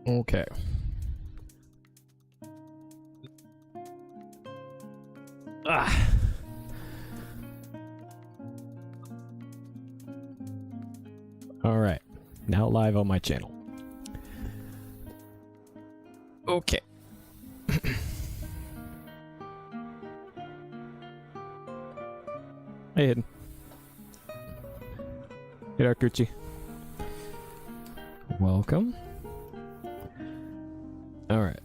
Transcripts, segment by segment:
Okay. Ah. All right. Now live on my channel. Okay. Hey, Hidden. Hey, Dark Gucci. Welcome. All right.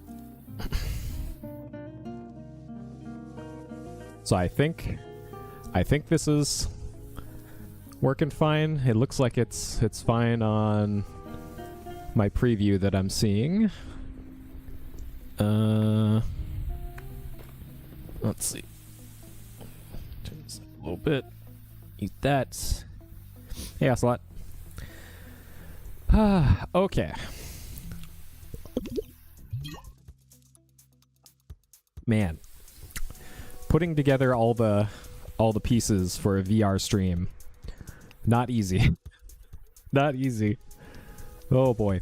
So I think this is working fine. It looks like it's fine on my preview that I'm seeing. Let's see. Turn this up a little bit. Eat that. Hey, Ocelot. Okay. Man, putting together all the pieces for a VR stream, not easy. Not easy. Oh boy.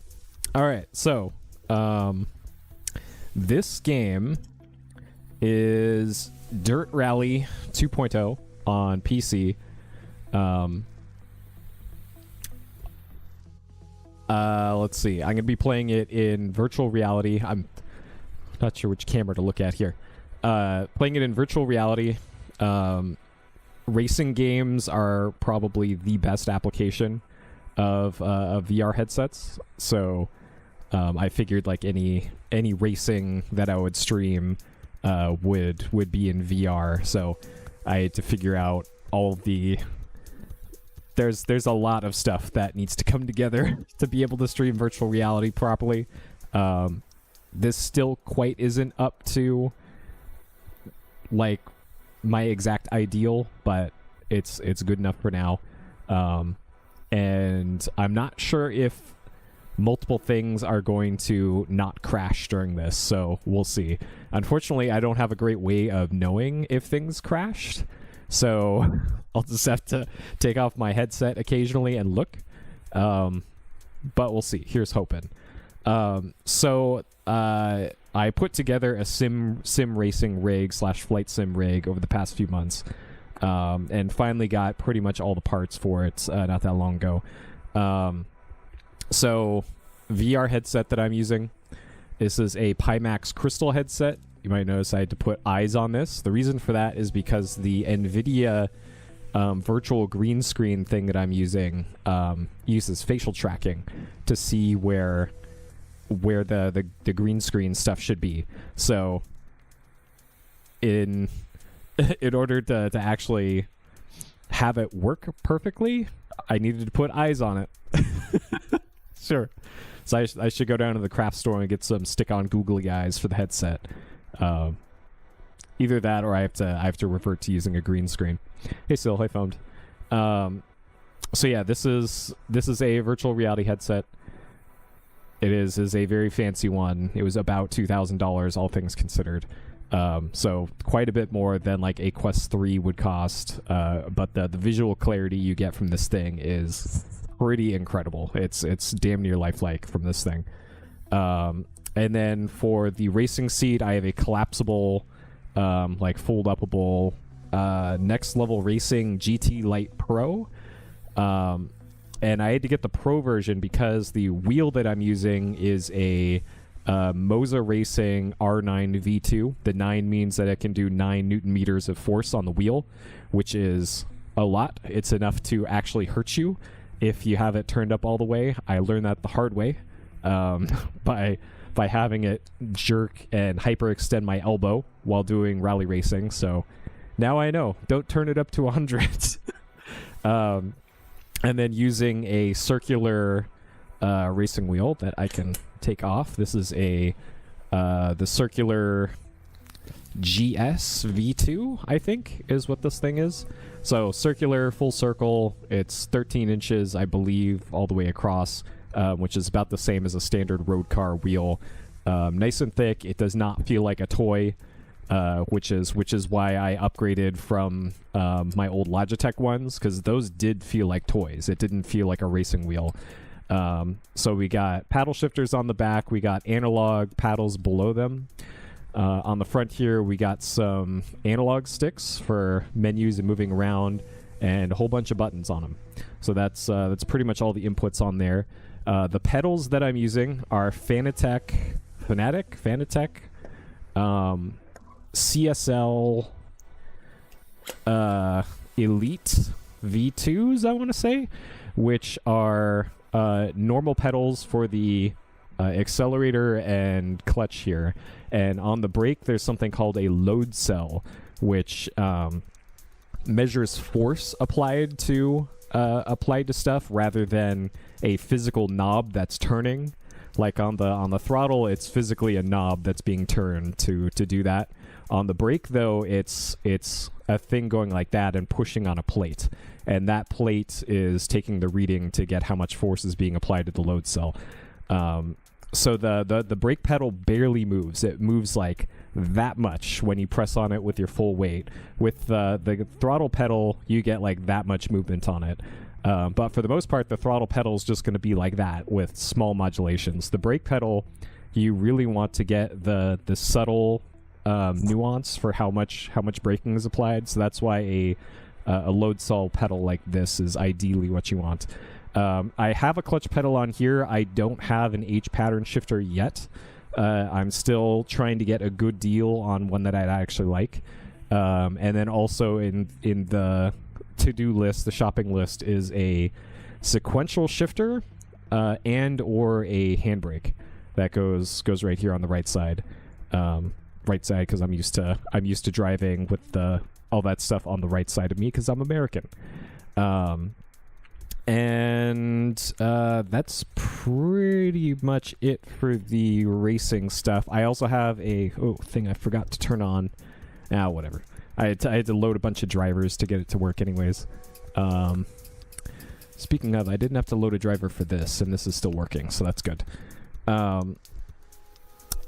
All right, so this game is Dirt Rally 2.0 on PC. Let's see. I'm gonna be playing it in virtual reality. I'm not sure which camera to look at here. Playing it in virtual reality. Racing games are probably the best application of VR headsets. So I figured like any racing that I would stream would be in VR. So I had to figure out all the... There's a lot of stuff that needs to come together to be able to stream virtual reality properly. This still quite isn't up to like my exact ideal, but it's good enough for now. And I'm not sure if multiple things are going to not crash during this, so we'll see. Unfortunately, I don't have a great way of knowing if things crashed, so I'll just have to take off my headset occasionally and look. But we'll see. Here's hoping. So I put together a sim racing rig / flight sim rig over the past few months, and finally got pretty much all the parts for it not that long ago. So VR headset that I'm using, this is a Pimax Crystal headset. You might notice I had to put eyes on this. The reason for that is because the NVIDIA virtual green screen thing that I'm using uses facial tracking to see where the green screen stuff should be. So in order to actually have it work perfectly, I needed to put eyes on it. Sure. So I should go down to the craft store and get some stick-on googly eyes for the headset. Either that, or I have to revert to using a green screen. Hey, Sil, hi, phoned. So yeah, this is a virtual reality headset. It is a very fancy one. It was about $2,000, all things considered. So quite a bit more than like a Quest 3 would cost. But the visual clarity you get from this thing is pretty incredible. It's damn near lifelike from this thing. And then for the racing seat, I have a collapsible, like fold-upable Next Level Racing GT Lite Pro. And I had to get the Pro version because the wheel that I'm using is a Moza Racing R9 V2. The 9 means that it can do 9 Newton meters of force on the wheel, which is a lot. It's enough to actually hurt you if you have it turned up all the way. I learned that the hard way by having it jerk and hyperextend my elbow while doing rally racing. So now I know, don't turn it up to 100. And then using a circular racing wheel that I can take off. This is the circular GS V2, I think, is what this thing is. So circular, full circle. It's 13 inches, I believe, all the way across, which is about the same as a standard road car wheel. Nice and thick. It does not feel like a toy. Which is why I upgraded from my old Logitech ones, because those did feel like toys. It didn't feel like a racing wheel. So we got paddle shifters on the back. We got analog paddles below them. On the front here, we got some analog sticks for menus and moving around, and a whole bunch of buttons on them. So that's pretty much all the inputs on there. The pedals that I'm using are Fanatec, CSL Elite V2s, I want to say, which are normal pedals for the accelerator and clutch here. And on the brake, there's something called a load cell, which measures force applied to stuff rather than a physical knob that's turning. Like on the throttle, it's physically a knob that's being turned to do that. On the brake, though, it's a thing going like that and pushing on a plate, and that plate is taking the reading to get how much force is being applied to the load cell. So the brake pedal barely moves. It moves like that much when you press on it with your full weight. With the throttle pedal, you get like that much movement on it. But for the most part, the throttle pedal is just going to be like that with small modulations. The brake pedal, you really want to get the subtle nuance for how much braking is applied. So that's why a load cell pedal like this is ideally what you want. I have a clutch pedal on here. I don't have an H pattern shifter yet. I'm still trying to get a good deal on one that I'd actually like. And then also in the to-do list, the shopping list, is a sequential shifter and or a handbrake that goes right here on the right side. Right side because I'm used to driving with all that stuff on the right side of me because I'm American. And that's pretty much it for the racing stuff. I also have a thing I forgot to turn on. Whatever. I had to load a bunch of drivers to get it to work anyways. Speaking of, I didn't have to load a driver for this, and this is still working, so that's good.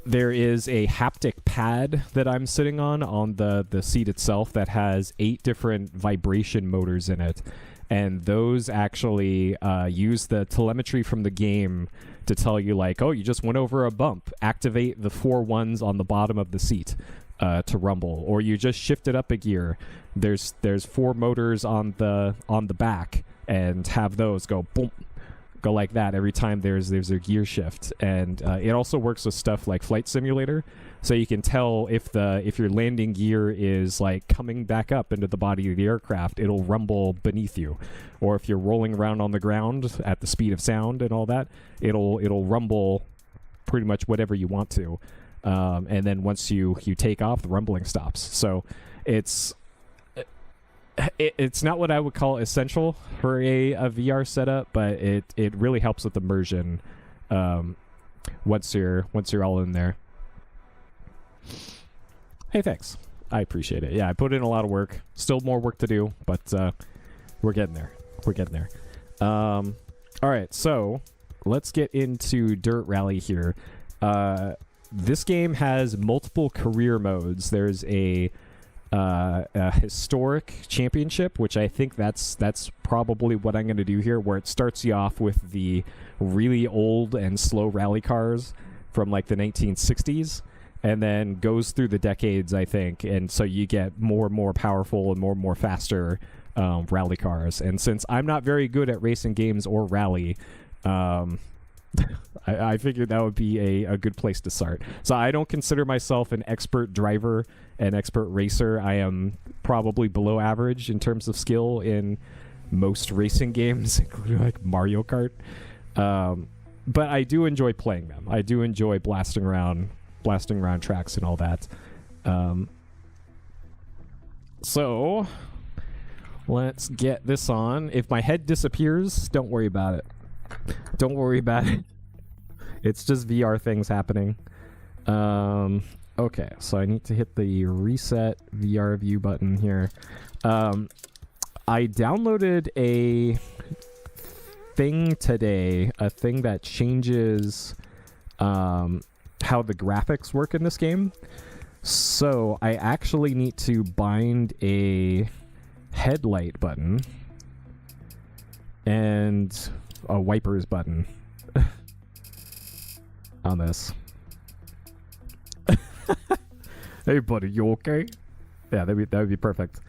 There is a haptic pad that I'm sitting on the seat itself that has 8 different vibration motors in it. And those actually use the telemetry from the game to tell you, like, oh, you just went over a bump. Activate the 4 ones on the bottom of the seat to rumble. Or you just shifted up a gear. There's 4 motors on the back, and have those go boom, go like that every time there's a gear shift. And it also works with stuff like Flight Simulator. So you can tell if your landing gear is like coming back up into the body of the aircraft, it'll rumble beneath you. Or if you're rolling around on the ground at the speed of sound and all that, it'll rumble pretty much whatever you want to. And then once you take off, the rumbling stops. So it's not what I would call essential for a VR setup, but it really helps with immersion once you're all in there. Hey, thanks. I appreciate it. Yeah, I put in a lot of work. Still more work to do, but we're getting there. All right, so let's get into Dirt Rally here. This game has multiple career modes. There's a historic championship, which I think that's probably what I'm going to do here, where it starts you off with the really old and slow rally cars from like the 1960s. And then goes through the decades, I think, and so you get more and more powerful and more faster rally cars. And since I'm not very good at racing games or rally, I figured that would be a good place to start. So I don't consider myself an expert driver, an expert racer. I am probably below average in terms of skill in most racing games, including like Mario Kart. But I do enjoy playing them. I do enjoy blasting around tracks and all that. So let's get this on. If my head disappears, don't worry about it. It's just VR things happening. Okay, so I need to hit the reset VR view button here. I downloaded a thing today, a thing that changes how the graphics work in this game. So I actually need to bind a headlight button, and a wipers button on this. Hey buddy, you okay? Yeah, that would be perfect.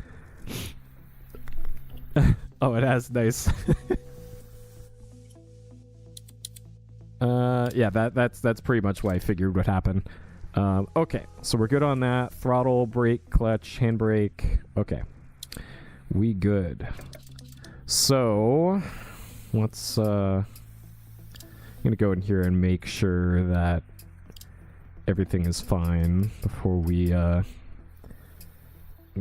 Oh, it has nice. Yeah, that's pretty much what I figured would happen. Okay, so we're good on that. Throttle, brake, clutch, handbrake. Okay, we good. So let's I'm gonna go in here and make sure that everything is fine before we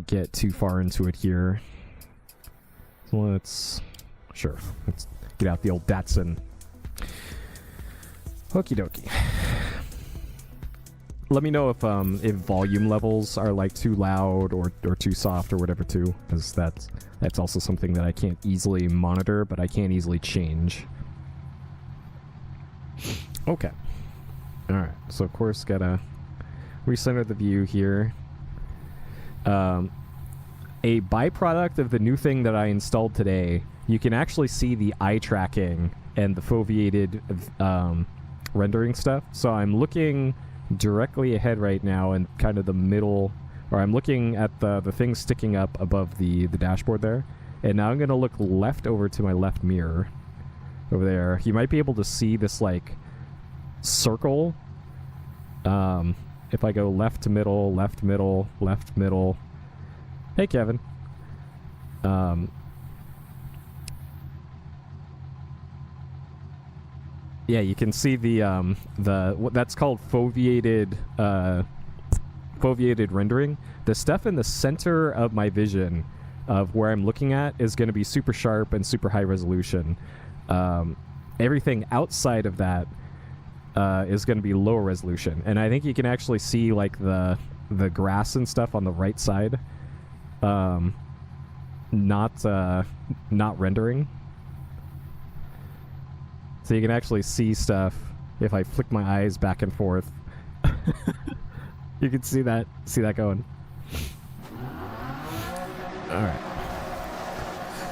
get too far into it here. So let's get out the old Datsun. Okie dokie. Let me know if volume levels are like too loud or too soft or whatever too, because that's also something that I can't easily monitor, but I can't easily change. Okay. Alright, so of course gotta recenter the view here. A byproduct of the new thing that I installed today, you can actually see the eye tracking and the foveated rendering stuff. So I'm looking directly ahead right now in kind of the middle, or I'm looking at the thing sticking up above the dashboard there. And now I'm going to look left over to my left mirror over there. You might be able to see this like circle. If I go left to middle, left middle, left middle. Hey Kevin. Yeah, you can see the what that's called foveated rendering. The stuff in the center of my vision of where I'm looking at is going to be super sharp and super high resolution. Everything outside of that is going to be lower resolution, and I think you can actually see like the grass and stuff on the right side, not rendering. So you can actually see stuff if I flick my eyes back and forth. You can see that going. All right.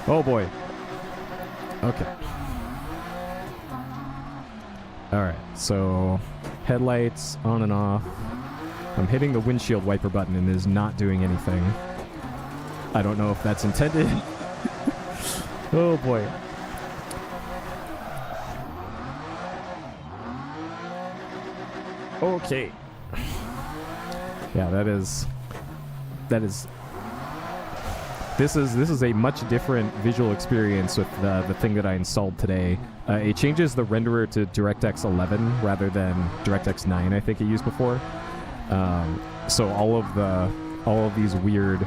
Oh boy. Okay. All right. So headlights on and off. I'm hitting the windshield wiper button and it is not doing anything. I don't know if that's intended. Oh boy. Okay. Yeah, this is a much different visual experience with the thing that I installed today. It changes the renderer to DirectX 11 rather than DirectX 9, I think it used before. So all of these weird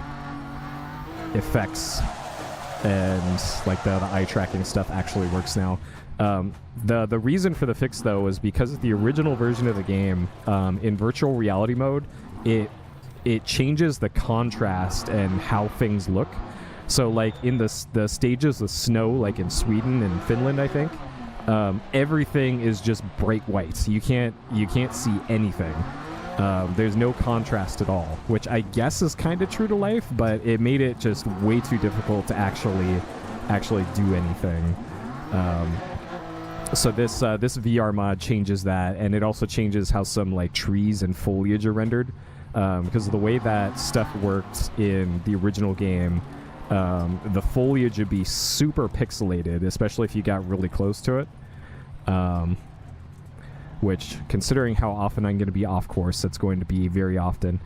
effects and like the eye tracking stuff actually works now. The reason for the fix though is because the original version of the game, in virtual reality mode, it changes the contrast and how things look. So like in the stages of snow, like in Sweden and Finland, I think, everything is just bright white. You can't see anything. There's no contrast at all, which I guess is kind of true to life, but it made it just way too difficult to actually do anything. So this VR mod changes that, and it also changes how some like trees and foliage are rendered, because of the way that stuff worked in the original game. The foliage would be super pixelated, especially if you got really close to it. Which, considering how often I'm going to be off course, it's going to be very often.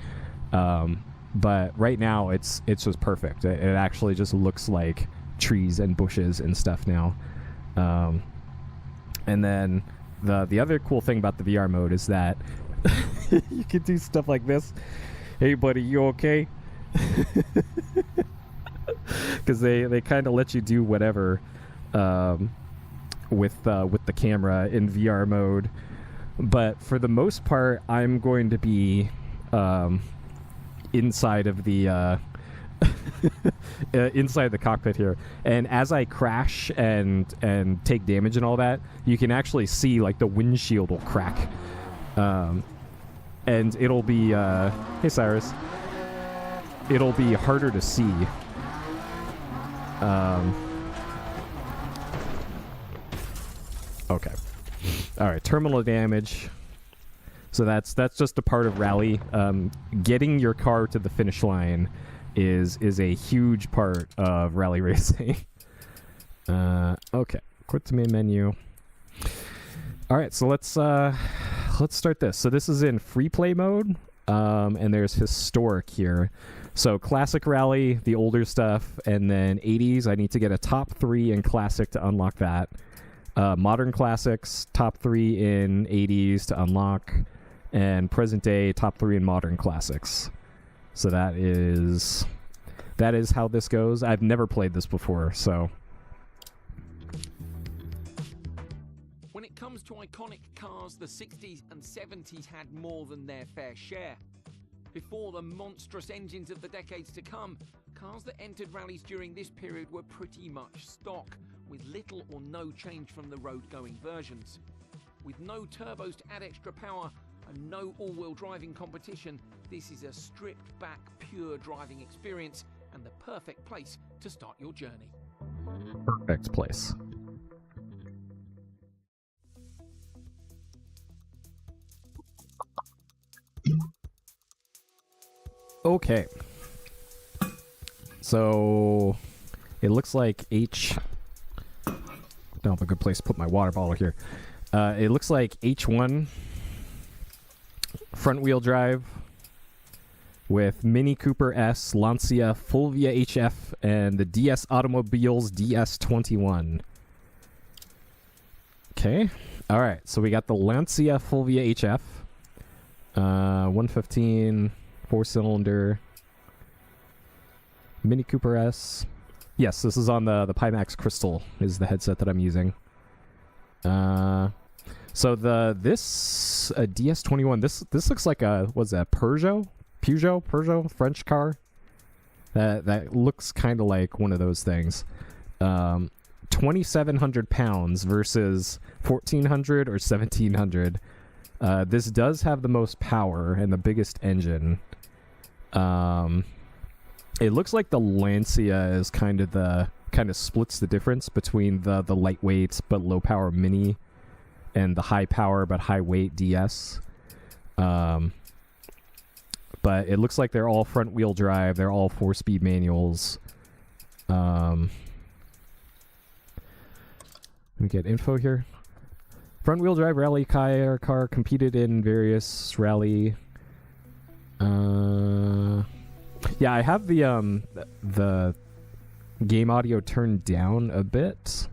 But right now, it's just perfect. It actually just looks like trees and bushes and stuff now. And then the other cool thing about the VR mode is that you can do stuff like this. Hey, buddy, you okay? Because they kind of let you do whatever with the camera in VR mode. But for the most part, I'm going to be inside of the inside the cockpit here, and as I crash and take damage and all that, you can actually see like the windshield will crack, and it'll be hey Cyrus, it'll be harder to see. Okay. All right, terminal damage. So that's just a part of rally. Getting your car to the finish line is a huge part of rally racing. Okay, quit the main menu. All right, so let's start this. So this is in free play mode, and there's historic here. So classic rally, the older stuff, and then 80s. I need to get a top 3 in classic to unlock that. Modern classics, top 3 in 80s to unlock, and present day, top 3 in modern classics. So that is how this goes. I've never played this before, so. When it comes to iconic cars, the 60s and 70s had more than their fair share. Before the monstrous engines of the decades to come, cars that entered rallies during this period were pretty much stock, with little or no change from the road-going versions. With no turbos to add extra power and no all-wheel driving competition, this is a stripped-back, pure driving experience and the perfect place to start your journey. Perfect place. Okay. So it looks like don't have a good place to put my water bottle here. It looks like H1 front wheel drive with Mini Cooper S, Lancia Fulvia HF, and the DS Automobiles DS21. Okay. All right. So we got the Lancia Fulvia HF, 115, 4-cylinder, Mini Cooper S. Yes, this is on the Pimax Crystal is the headset that I'm using. So this DS21, this looks like a, what's that, Peugeot, French car. That looks kind of like one of those things. 2,700 pounds versus 1,400 or 1,700. This does have the most power and the biggest engine. It looks like the Lancia is kind of splits the difference between the lightweight but low power Mini and the high power but high weight DS. But it looks like they're all front wheel drive. They're all 4-speed manuals. Let me get info here. Front wheel drive rally car competed in various rally. Yeah, I have the game audio turned down a bit,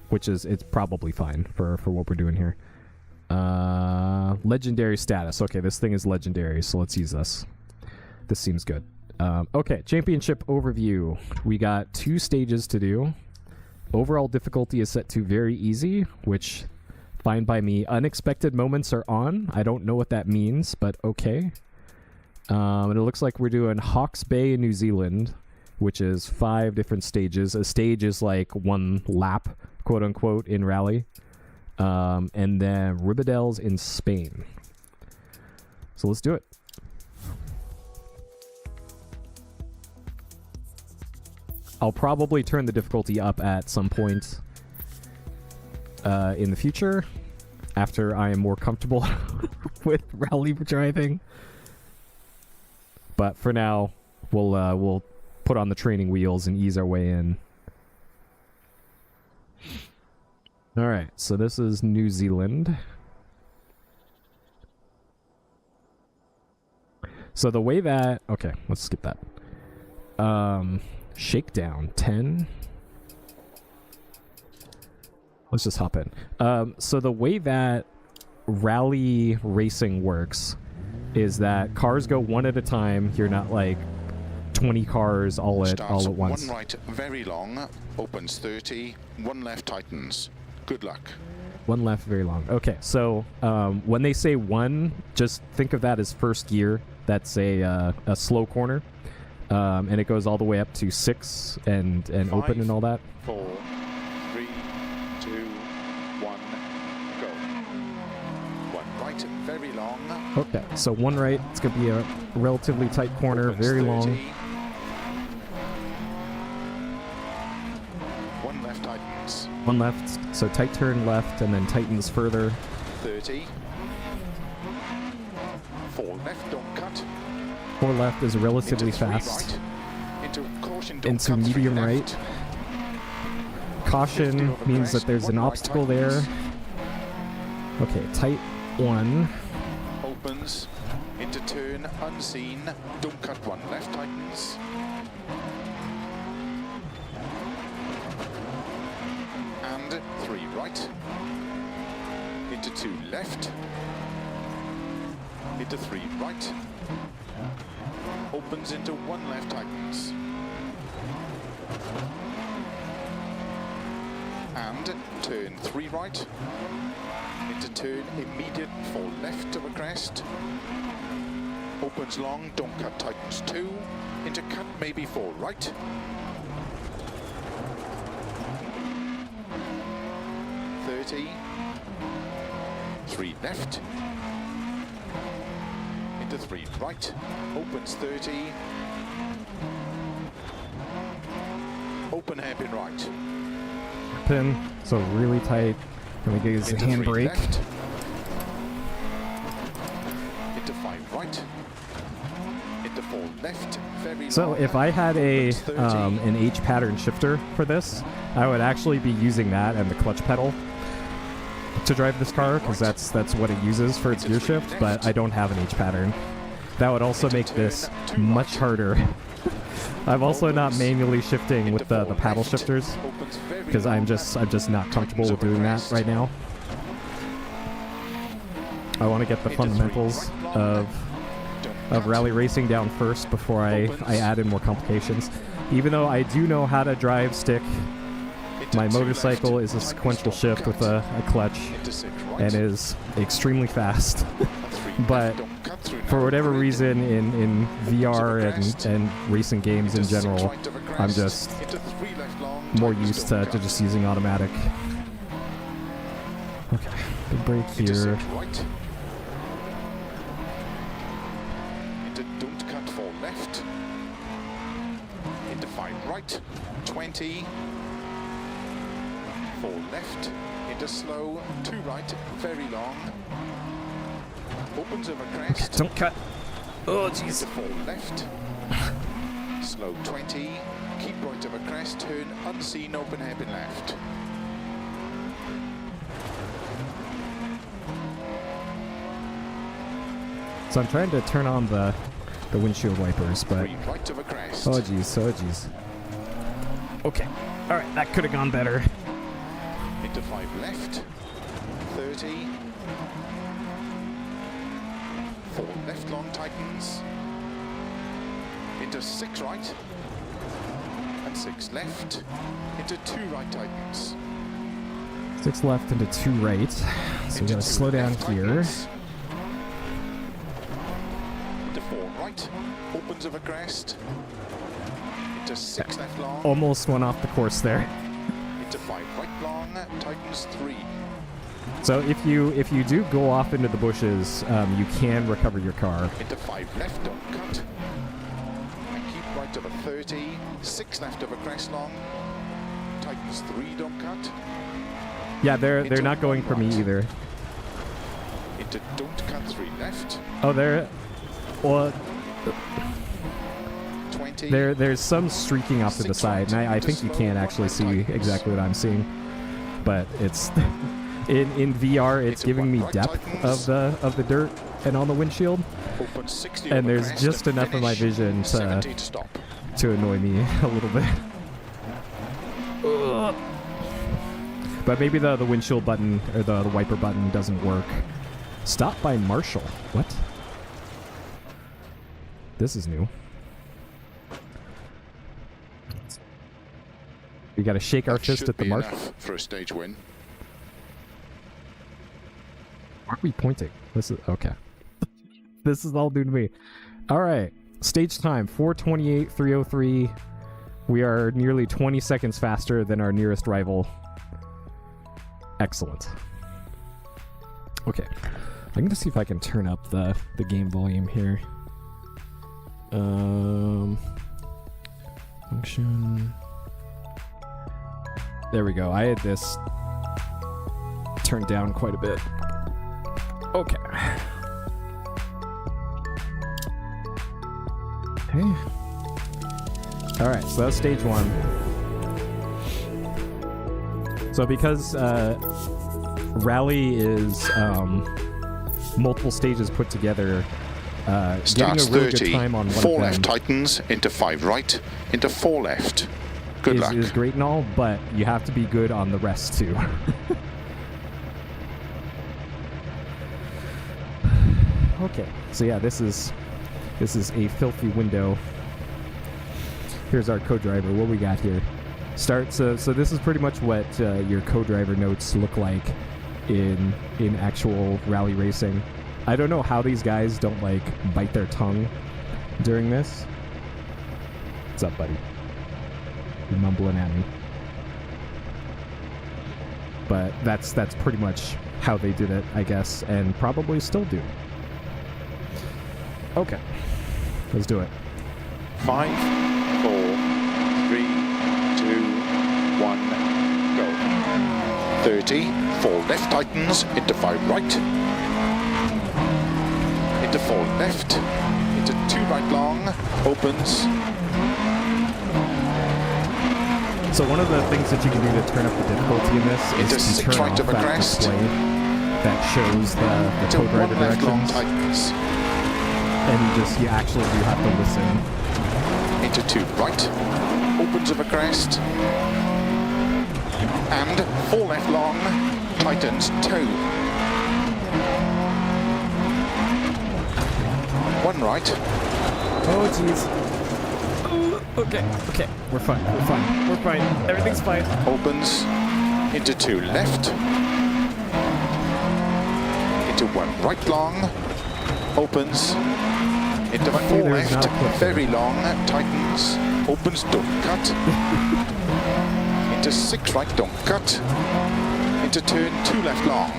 which is, it's probably fine for what we're doing here. Legendary status. Okay, this thing is legendary, so let's use this. This seems good. Okay, championship overview. We got 2 stages to do. Overall difficulty is set to very easy, which fine by me. Unexpected moments are on. I don't know what that means, but okay. And it looks like we're doing Hawke's Bay, New Zealand, which is 5 different stages. A stage is like 1 lap, quote unquote, in rally. And then Ribadels in Spain. So let's do it. I'll probably turn the difficulty up at some point in the future after I am more comfortable with rally driving. But for now, we'll put on the training wheels and ease our way in. All right, so this is New Zealand. So the way that... Okay, let's skip that. Shakedown 10. Let's just hop in. So the way that rally racing works is that cars go one at a time. You're not like 20 cars all at once. 1 right, very long, opens 30, 1 left tightens. Good luck. 1 left, very long. Okay, so when they say 1, just think of that as first gear. That's a slow corner. And it goes all the way up to 6 and 5, open and all that. 4, 3, 2, 1, go. 1 right, very long. Okay, so 1 right. It's going to be a relatively tight corner, very long. 1 left tightens. One left, so tight turn left and then tightens further. 30. 4 left, don't cut. 4 left is relatively Into 3 fast. right. Into caution, don't Into cut. 3 medium left. right. Caution 50 over means that crest, there's 1 an right obstacle there. tightens. Okay, tight 1. Opens. Into turn, unseen. Don't cut 1 left tightens. And 3 right. Into 2 left. Into 3 right. Opens into 1 left tightens. And turn 3 right. Into turn immediate 4 left of a crest. Opens long, don't cut tightens 2. Into cut maybe 4 right. .30. 3 left. Into 3 right. Opens 30. Open hairpin right. Pin, so really tight. Let me get his Into 3 handbrake. left. Into 5 right. Into 4 left. Very So long. if I had a Opens 30. an H pattern shifter for this, I would actually be using that and the clutch pedal to drive this car, because that's what it uses for its gear shift, but I don't have an H pattern. That would also make this much harder. I'm also not manually shifting with the paddle shifters, because I'm just not comfortable with doing that right now. I want to get the fundamentals of rally racing down first before I add in more complications. Even though I do know how to drive stick, my motorcycle is a sequential shift with a clutch and is extremely fast. But for whatever reason in VR and racing games in general, I'm just more used to just using automatic. Okay, big brake here. Into don't cut 4 left. Into 5 right. 20. 4 left. Into slow. 2 right. Very long. Opens over crest. Don't cut. Oh, jeez. Into 4 left. Slow 20. Keep right over crest. Turn unseen. Open hairpin left. So I'm trying to turn on the windshield wipers, but 3 right over crest. oh jeez. Okay, all right, that could have gone better. Into 5 left. 30. 4 left long tightens. Into 6 right. And 6 left. Into 2 right tightens. 6 left into 2 right. So we gotta slow down here. Into 4 right. Opens over crest. Into 6 left long. Almost went off the course there. Into 5 right long. Tightens 3. So if you do go off into the bushes, you can recover your car. Into 5 left, don't cut. And keep right over 30. 6 left over crest long. Tightens 3, don't cut. Yeah, they're Into not going for me right. either. Into don't cut 3 left. Oh, well, 20. there's some streaking off to the 6 side, and right, I think you slow, can't 1 actually right see tightens. exactly what I'm seeing. But it's in VR, it's Into giving 1 me right depth tightens. of the dirt and on the windshield, Open 60 and over there's crest just and enough of my finish. vision 70 to stop. to annoy me a little bit. But maybe the windshield button or the wiper button doesn't work. Stop by Marshall. What? This is new. We gotta shake our That fist should at the be Marshall. enough for a stage win. Why are we pointing? This is okay. This is all new to me. All right, stage time 4:28.303. We are nearly 20 seconds faster than our nearest rival. Excellent. Okay, I'm gonna see if I can turn up the game volume here. Function. There we go. I had this turned down quite a bit. Okay. Okay. All right, so that's stage 1. So because rally is multiple stages put together, Starts getting a really 30, good time on one 4 of left them tightens, into 5 right, into 4 left. Good luck. is great and all, but you have to be good on the rest too. Okay, so yeah, this is a filthy window. Here's our co-driver. What we got here? Start. So this is pretty much what your co-driver notes look like in actual rally racing. I don't know how these guys don't like bite their tongue during this. What's up, buddy? You're mumbling at me. But that's pretty much how they did it, I guess, and probably still do. Okay, let's do it. 5, 4, 3, 2, 1, go. 30, 4 left tightens, into 5 right, into 4 left, into 2 right long, opens. So one of the things that you can do to turn up the difficulty in this Into is to 6 turn right off of a that crest. display that shows the Into co-driver 1 left long directions, tightens, and you actually do have to listen. into 2 right, opens of a crest, and 4 left long, tightens 2. 1 right, Oh jeez. Okay, we're fine. Everything's fine. opens, into 2 left, into 1 right long, opens, into 4 there's not left, a clip very there. long, tightens, opens, don't cut, into 6 right, don't cut, into turn 2 left long,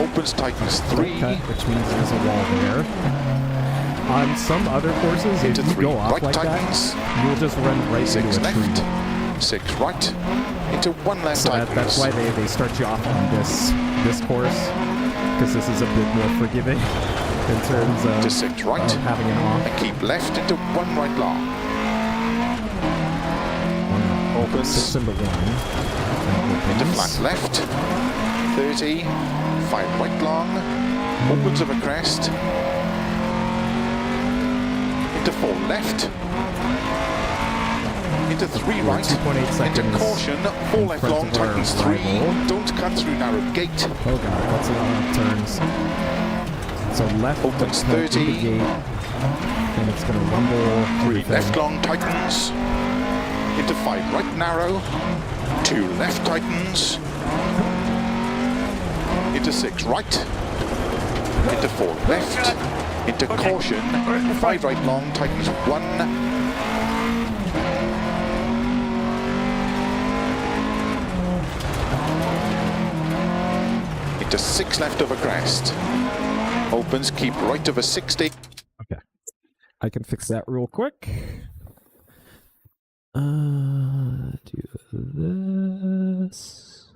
opens, tightens 3, Cut, which means there's a wall there. On some other courses, if into you 3 go off right, like tightens, that, you'll just run right 6 into a tree. left, 6 right, into 1 left, So tightens. that's why they start you off on this course, because this is a bit more forgiving in terms of, to 6 right, of having it off. and keep left into 1 right long. Opens. 6 into 1. Into flat left, 30, 5 right long, opens of a crest, into 4 left, into 3 right, 2.8 into seconds caution, 4 in left front long, of our tightens 3, rival. don't cut through narrow gate, Oh god, that's a lot of turns. So left Opens cut into 30. gate, and it's going to rumble 3 everything. left long, tightens, into 5 right narrow, 2 left tightens, into 6 right, into 4 left, into caution, 5 right long, tightens 1, into 6 left over crest, opens, keep right over 60, Okay. I can fix that real quick. Do this.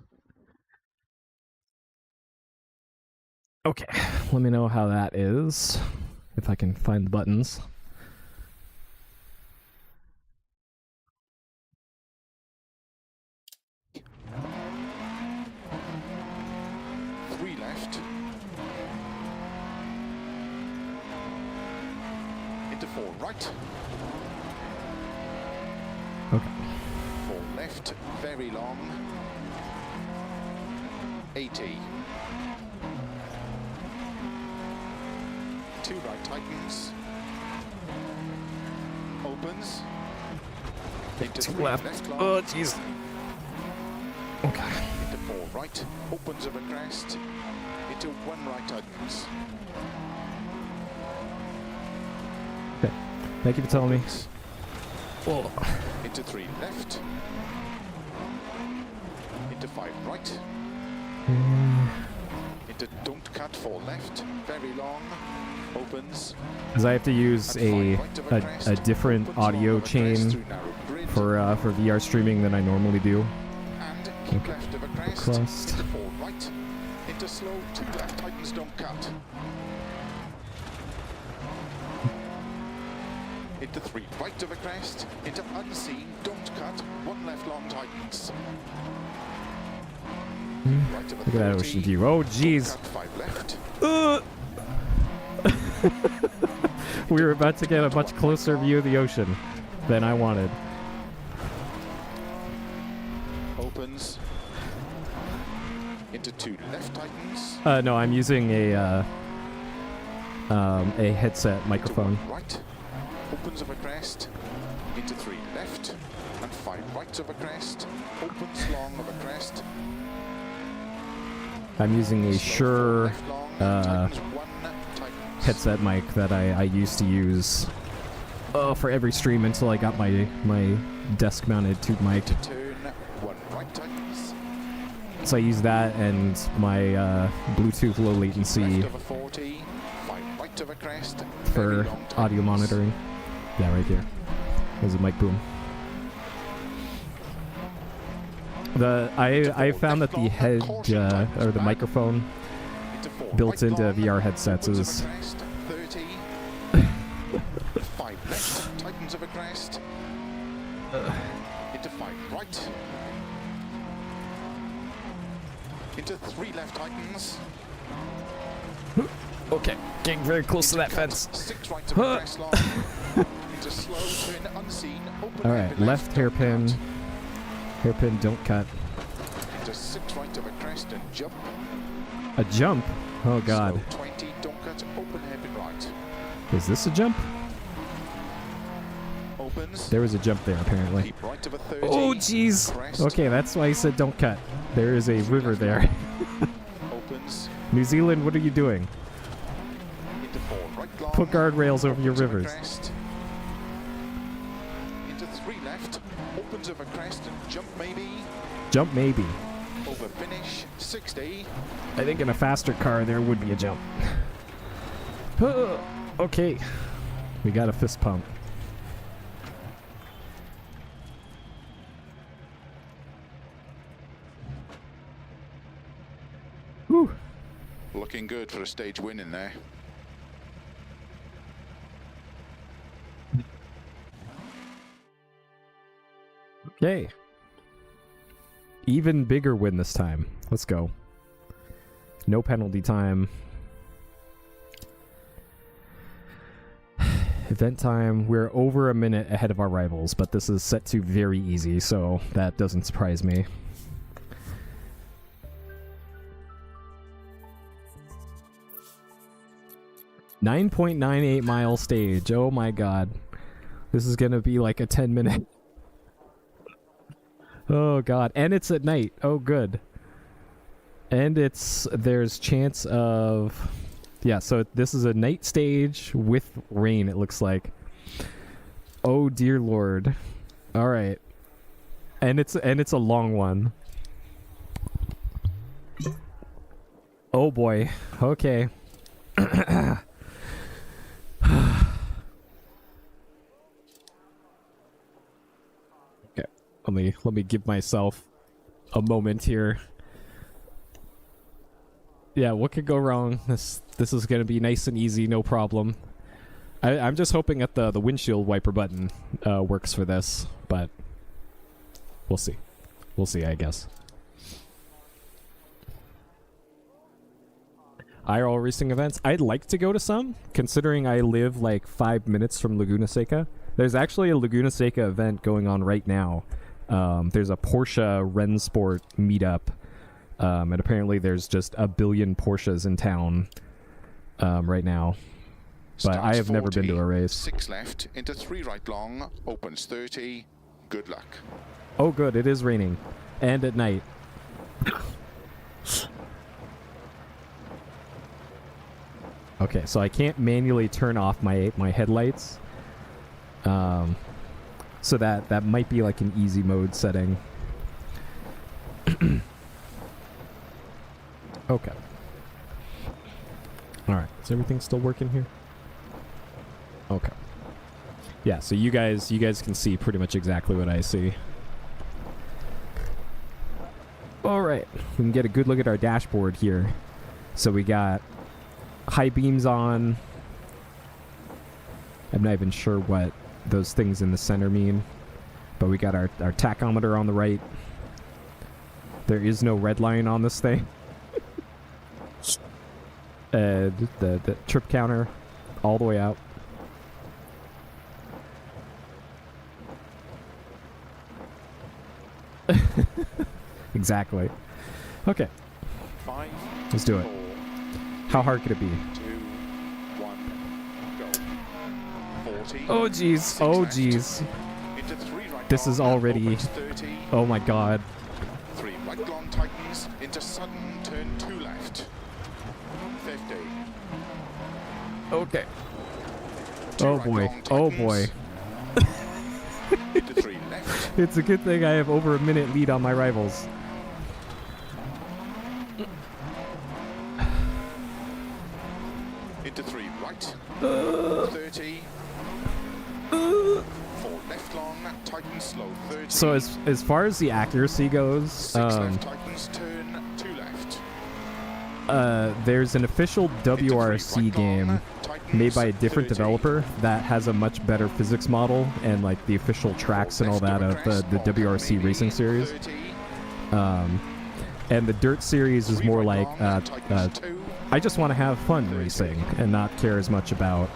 Okay, let me know how that is, if I can find the buttons. Three left, into 4 right, Okay. 4 left, very long, 80, 2 right tightens, opens, into 2 3 left. long, Oh, jeez. Okay. into 4 right, opens of a crest, into 1 right tightens, Okay. Thank you for telling me. Whoa. into 3 left, into 5 right, into don't cut 4 left, very long, opens, Because I have to use and 5 a right of a crest, different opens long audio of a crest chain through narrow grid, for VR streaming than I normally do. And keep left of a crest. Crest. Into 4 right. Into slow 2 left. Tightens, don't cut. Into 3 right of a crest. Into unseen, don't cut. 1 left long tightens. Right of a Look at that 30, ocean view. Oh, jeez. cut 5 left. We were about to get a much closer view of the ocean than I wanted. Opens. Into 2 left tightens. No, I'm using a headset microphone. Into 1 right. Opens of a crest. Into 3 left. And 5 right of a crest. Opens long of a crest. I'm using a Shure Left long, tightens 1, tightens. headset mic that I used to use for every stream until I got my desk mounted tube mic. Turn 1 right tightens. So I use that and my Bluetooth low latency Left of a 40. 5 right of a crest. for Very long audio tightens. monitoring. Yeah, right there. There's a mic boom. I found that the head or the microphone Into 4 built right into long, VR headsets opens is of a crest, 30. 5 left, tightens of a crest. Into 5 right. Into 3 left tightens. okay. Getting very close to that Cut, fence. 6 right of a crest long. Into slow turn unseen. Open All right, heavy left don't hairpin. cut. Hairpin, don't cut. Into 6 right of a crest and jump. A jump? Oh god. Slow 20, don't cut. Open hairpin right. Is this a jump? Opens. There was a jump there apparently. Keep right of a 30. Oh jeez. Crest. Okay, that's why I said don't cut. There is a river there. Opens. New Zealand, what are you doing? Into 4 right long. Put guardrails over your Opens of a rivers. crest. Into 3 left. Opens of a crest and jump maybe. Jump maybe. Over finish. 60. I think in a faster car there would be a jump. Okay. We got a fist pump. Whew. Looking good for a stage win in there. Okay. Even bigger win this time. Let's go. No penalty time. Event time. We're over a minute ahead of our rivals, but this is set to very easy, so that doesn't surprise me. .98 mile stage. Oh my god. This is gonna be like a 10-minute. Oh god. And it's at night. Oh good. And there's chance of, yeah, so this is a night stage with rain, it looks like. Oh dear lord. Alright. And it's a long one. Oh boy. Okay. Okay. Let me give myself a moment here. Yeah, what could go wrong? This is gonna be nice and easy, no problem. I'm just hoping that the windshield wiper button works for this, but we'll see. We'll see, I guess. IRL racing events. I'd like to go to some, considering I live like 5 minutes from Laguna Seca. There's actually a Laguna Seca event going on right now. There's a Porsche Rennsport meetup. And apparently there's just a billion Porsches in town right now. But I have never been to a race. 6 left, into 3 right long, opens 30. Good luck. Oh good, it is raining. And at night. Okay, so I can't manually turn off my headlights. So that might be like an easy mode setting. Okay. Alright, is everything still working here? Okay. Yeah, so you guys can see pretty much exactly what I see. All right, we can get a good look at our dashboard here. So we got high beams on. I'm not even sure what those things in the center mean, but we got our tachometer on the right. There is no red line on this thing. The trip counter all the way out. Exactly. Okay. 5, Let's do it. 4, How hard could it be? 2, 1, go. 40. Oh jeez. Six Oh left. jeez. Into 3 right This is long, already- opens 30. Oh my god. 3 right long tightens. Into sudden turn 2 left. 50. Okay. 2 Oh right boy. long Oh tightens. boy. Into 3 left. It's a good thing I have over a minute lead on my rivals. Into 3 right. 30. 4 left long. Tightens slow 30. So as far as the accuracy goes, 6 left tightens turn 2 left. there's an official Into 3 WRC right game long, tightens made by a different 30. developer that has a much better physics model and like the official tracks and all that of the WRC racing series. 30. And the dirt series is 3 more right like long, tightens 2. I just want to have fun racing and not care as much about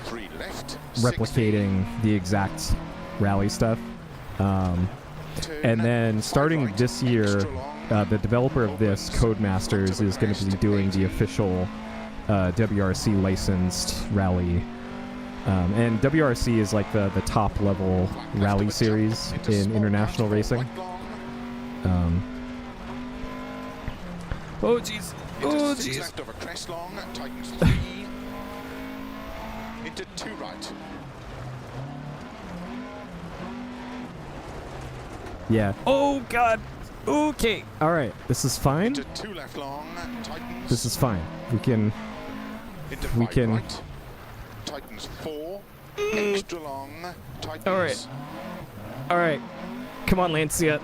3 left. replicating the exact rally stuff. 60, And turn then 5 starting right, this year, extra long, the developer of this, Codemasters, is going to be doing the official WRC licensed rally. And WRC is like the top level flat left rally of a jump series into in small international cut, racing. right long, Oh jeez. into Oh 6 jeez. left of a crest long, tightens 3. Into 2 right. Yeah. Oh god. Okay. All right. This is fine. Into 2 left long, tightens. This is fine. We can. Into we 5 can- right. Tightens 4. Extra long, tightens. All right. All right. Come on, Lancia.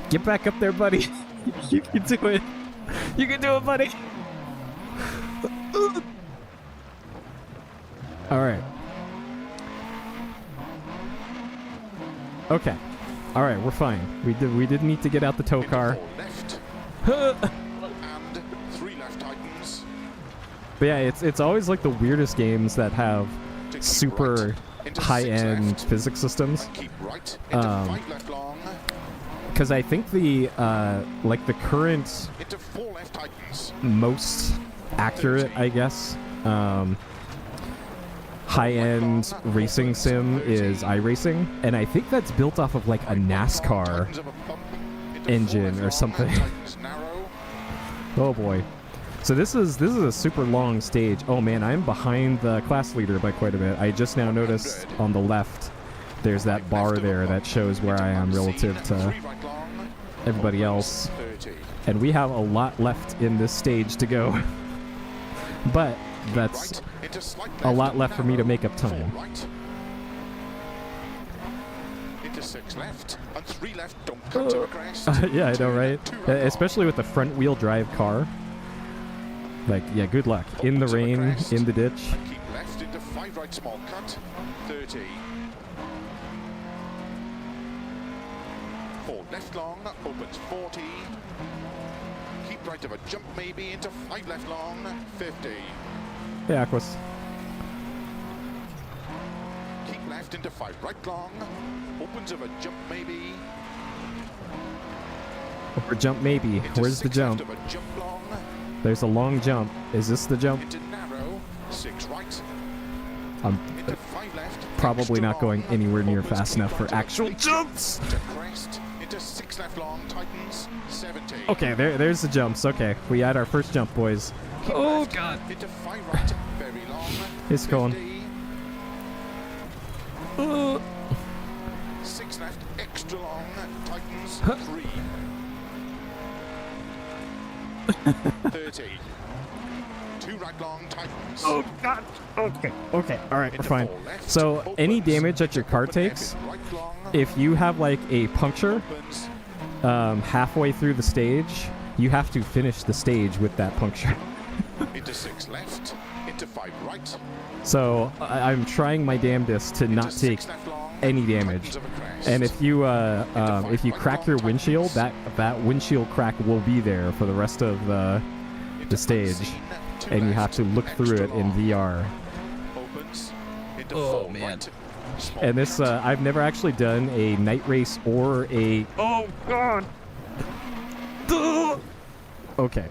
Get back up there, buddy. You can do it. You can do it, buddy. All right. Okay. All right, we're fine. We didn't need to get out the tow Into car. 4 left. And 3 left tightens. But yeah, it's always like the weirdest games that have To keep super right. Into 6 high-end left. physics systems. And keep right. Into Um, 5 left long. Because I think the like the current Into 4 left tightens. most accurate, I guess, high-end racing sim is iRacing, and I think that's built off of like a NASCAR. Tightens of a bump. Into 4 engine left or long, something. tightens narrow. Oh boy. So this is a super long stage. Oh man, I'm behind the class leader by quite a bit. I just now noticed on the left there's that bar there that shows where I am relative to 3 right long. everybody else. 30. And we have a lot left in this stage to go. But that's Right. Into slight a lot left for me to narrow. make up 4 time. right. Into 6 left. And 3 left. Don't cut to a crest. Yeah, I know, Turn right? 2 right long. Especially with the front wheel drive car. Like, yeah, good luck. In the Opens of a rain, crest. in the ditch. Keep left into 5 right small cut. 30. 4 left long. Opens 40. Keep right of a jump maybe into 5 left long. 50. Hey, Aquas. Keep left into 5 right long. Opens of a jump maybe. Or jump maybe. Into Where's the 6 jump? left of a jump long. There's a long jump. Is this the jump? Into narrow. 6 right. I'm Into 5 left. probably extra not going long, anywhere near opens, fast keep enough for right of a actual big jumps. To crest. Into 6 left long. Tightens. 70. Okay, there's the jumps. Okay, we had our first jump, boys. Keep Oh, left, God. Into 5 right. Very long. It's going. 50. 6 left. Extra long. Tightens. 3. 30. 2 right long, tightens. Oh god. Okay. Okay. All right. We're Into fine. 4 left, So any opens. damage that your car Open takes, left, right long, if you have like a puncture opens. halfway through the stage, you have to finish the stage with that puncture. Into 6 left, into 5 right. So I'm trying my damnedest to not into take 6 left long, any damage. tightens of a crest. And if you crack your windshield, that windshield crack will be there for the rest of the Into stage, unseen, 2 and you left, have to look through extra it in long, VR. opens. Into Oh, 4 man. right, small And this cut. I've never actually done a night race or a oh god. Okay.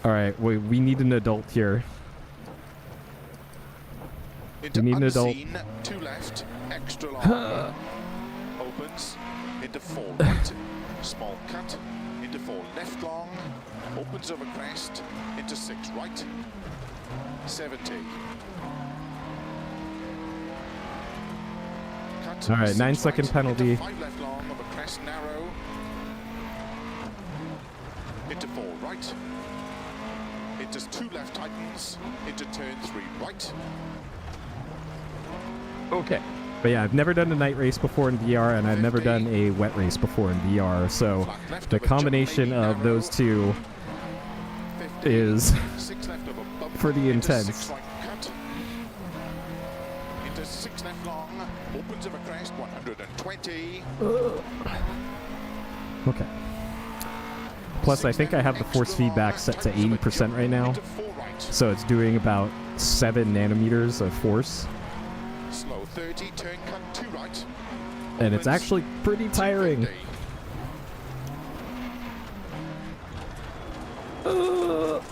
All right, we need an adult here. Into need an adult. unseen, 2 left, extra long. Opens. Into 4 right, small cut. Into 4 left long. Opens over crest. Into 6 right. 70. Cut. All right, 6 9-second right, penalty. Into 5 left long over crest narrow. Into 4 right. Into 2 left tightens. Into turn 3 right. Okay. But yeah, I've never done a night race before in VR, and I've never 50. done a wet race before in VR. So Flat left the over jump, combination maybe of those narrow. two 50. is 6 left over bump. pretty Into 6 intense. right cut. Into 6 left long. Opens of a crest. 120. Okay. Plus, I think I have the force feedback set to 80% right now, Into 4 right. so it's doing about 7 nanometers of force, Slow 30. Turn cut 2 right. and it's Opens actually pretty tiring. 250.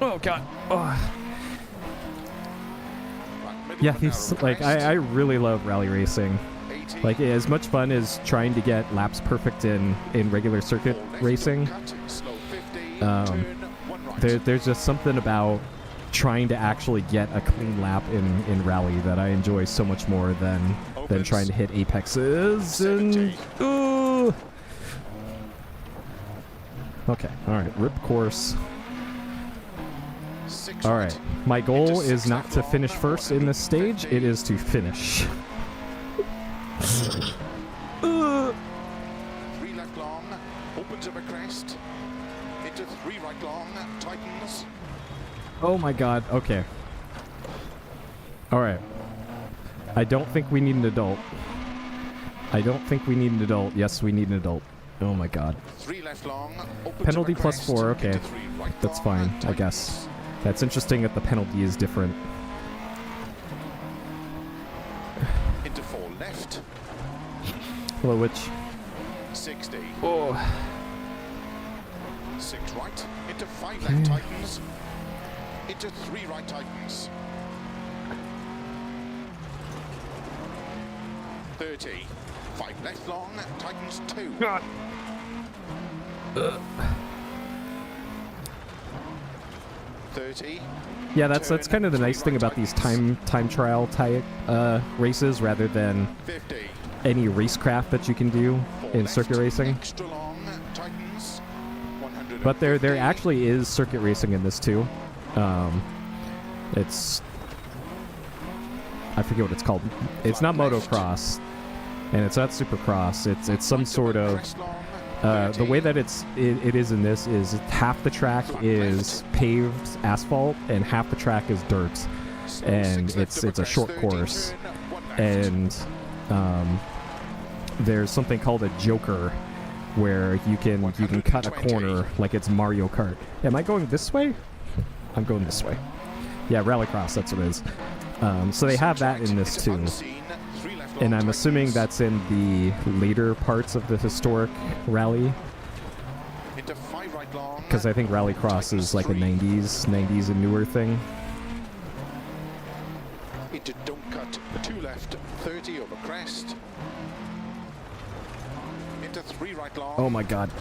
Oh god. Oh. Right, middle Yeah, of a he's narrow like crest. I really love rally racing. 80. Like as much fun as trying to get laps perfect in regular circuit 4 left, racing. cut, slow 50. Um, Turn 1 right. There's just something about trying to actually get a clean lap in rally that I enjoy so much more than Opens. trying to hit apexes and 70. ooh. Okay, all right, rip course. 6 All right. right, my goal Into 6 is not left to long, finish first in this stage. 150. It is to finish. 3 left long, opens of a crest, into 3 right long, tightens, Oh my god, okay. Alright. I don't think we need an adult. I don't think we need an adult. Yes, we need an adult. Oh my god. 3 left long, opens Penalty of a plus crest, 4, okay. into 3 right That's long, fine, I guess. That's interesting that the penalty is different. into 4 left, Hello, which? 60, Oh. 6 right, into 5 left tightens, into 3 right tightens, 30, 5 left long, tightens 2, God. 30, Yeah, that's kind of the nice thing about these time trial type races rather than 50, any racecraft that you can do 4 in left, circuit racing. extra long, tightens, 150. But there actually is circuit racing in this too. It's I forget what it's called. It's not motocross, and it's not supercross. It's some sort of the way that it is in this is half the track is paved asphalt and half the track is dirt, and it's a short course, and there's something called a joker where you can cut a corner like it's Mario Kart. Am I going this way? I'm going this way. Yeah, Rallycross, that's what it is. So they have that in this too. And I'm assuming that's in the later parts of the historic rally, because I think Rallycross is like a 90s and newer thing. Into don't cut 2 left, 30 over crest. Into 3 right long. Oh my god.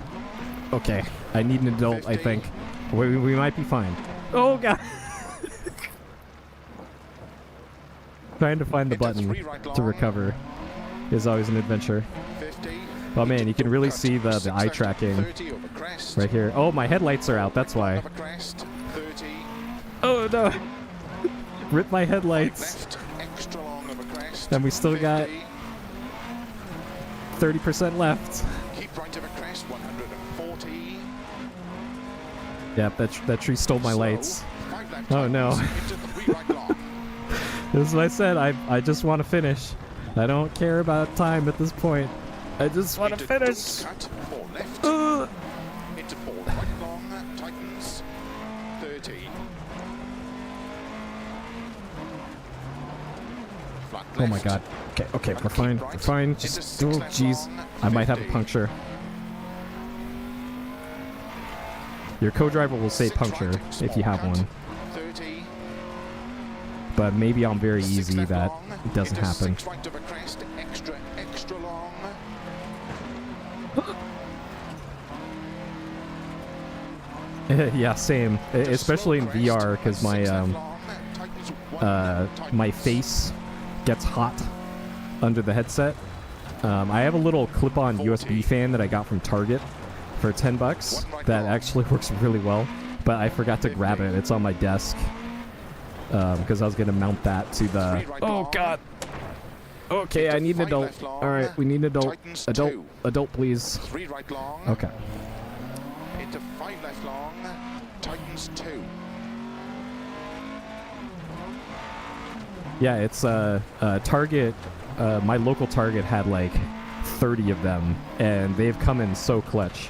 Okay, I need an adult, I think. We might be fine. Oh god. Trying to find the Into button 3 right to long. recover is always an adventure. 50. Oh man, you can really see the eye tracking 30 over crest. right here. Oh, my headlights are out, that's why. Over crest, 30. Oh no! Rip my headlights. Left, extra long over crest. And we still got 50. 30% left. Keep right over crest, 140. Yep, that tree stole my Slow. lights. 5 left Oh, no. tightens into 3 right long. This is what I said, I just want to finish. I don't care about time at this point. I just want to Into finish. don't cut, 4 left. Into 4 right long, tightens, 30. Flat Oh my left. god. Okay, And we're keep fine. right. We're fine. Into Just, 6 oh, left jeez. long, I might have a 50. puncture. Your co-driver will say 6 puncture right, if you small have cut, one. 30. But maybe I'm very 6 easy left that long, it doesn't into happen. 6 right over crest, extra long. Yeah, same. Into Especially in slow crest, VR, because my 6 left long, tightens, 1, my tightens. face gets hot under the headset. I have a little clip-on 40. USB fan that I got from Target for $10 1 right that long. actually works really well, but I forgot to grab it. It's on my desk because I was gonna mount that to the. 3 right Oh long. God. Okay, I need an 5 adult. left long, All right, we need an adult. tightens Adult, 2. adult, please. 3 right long. Okay. Into 5 left long, tightens 2. Yeah, it's Target. My local Target had like 30 of them, and they've come in so clutch.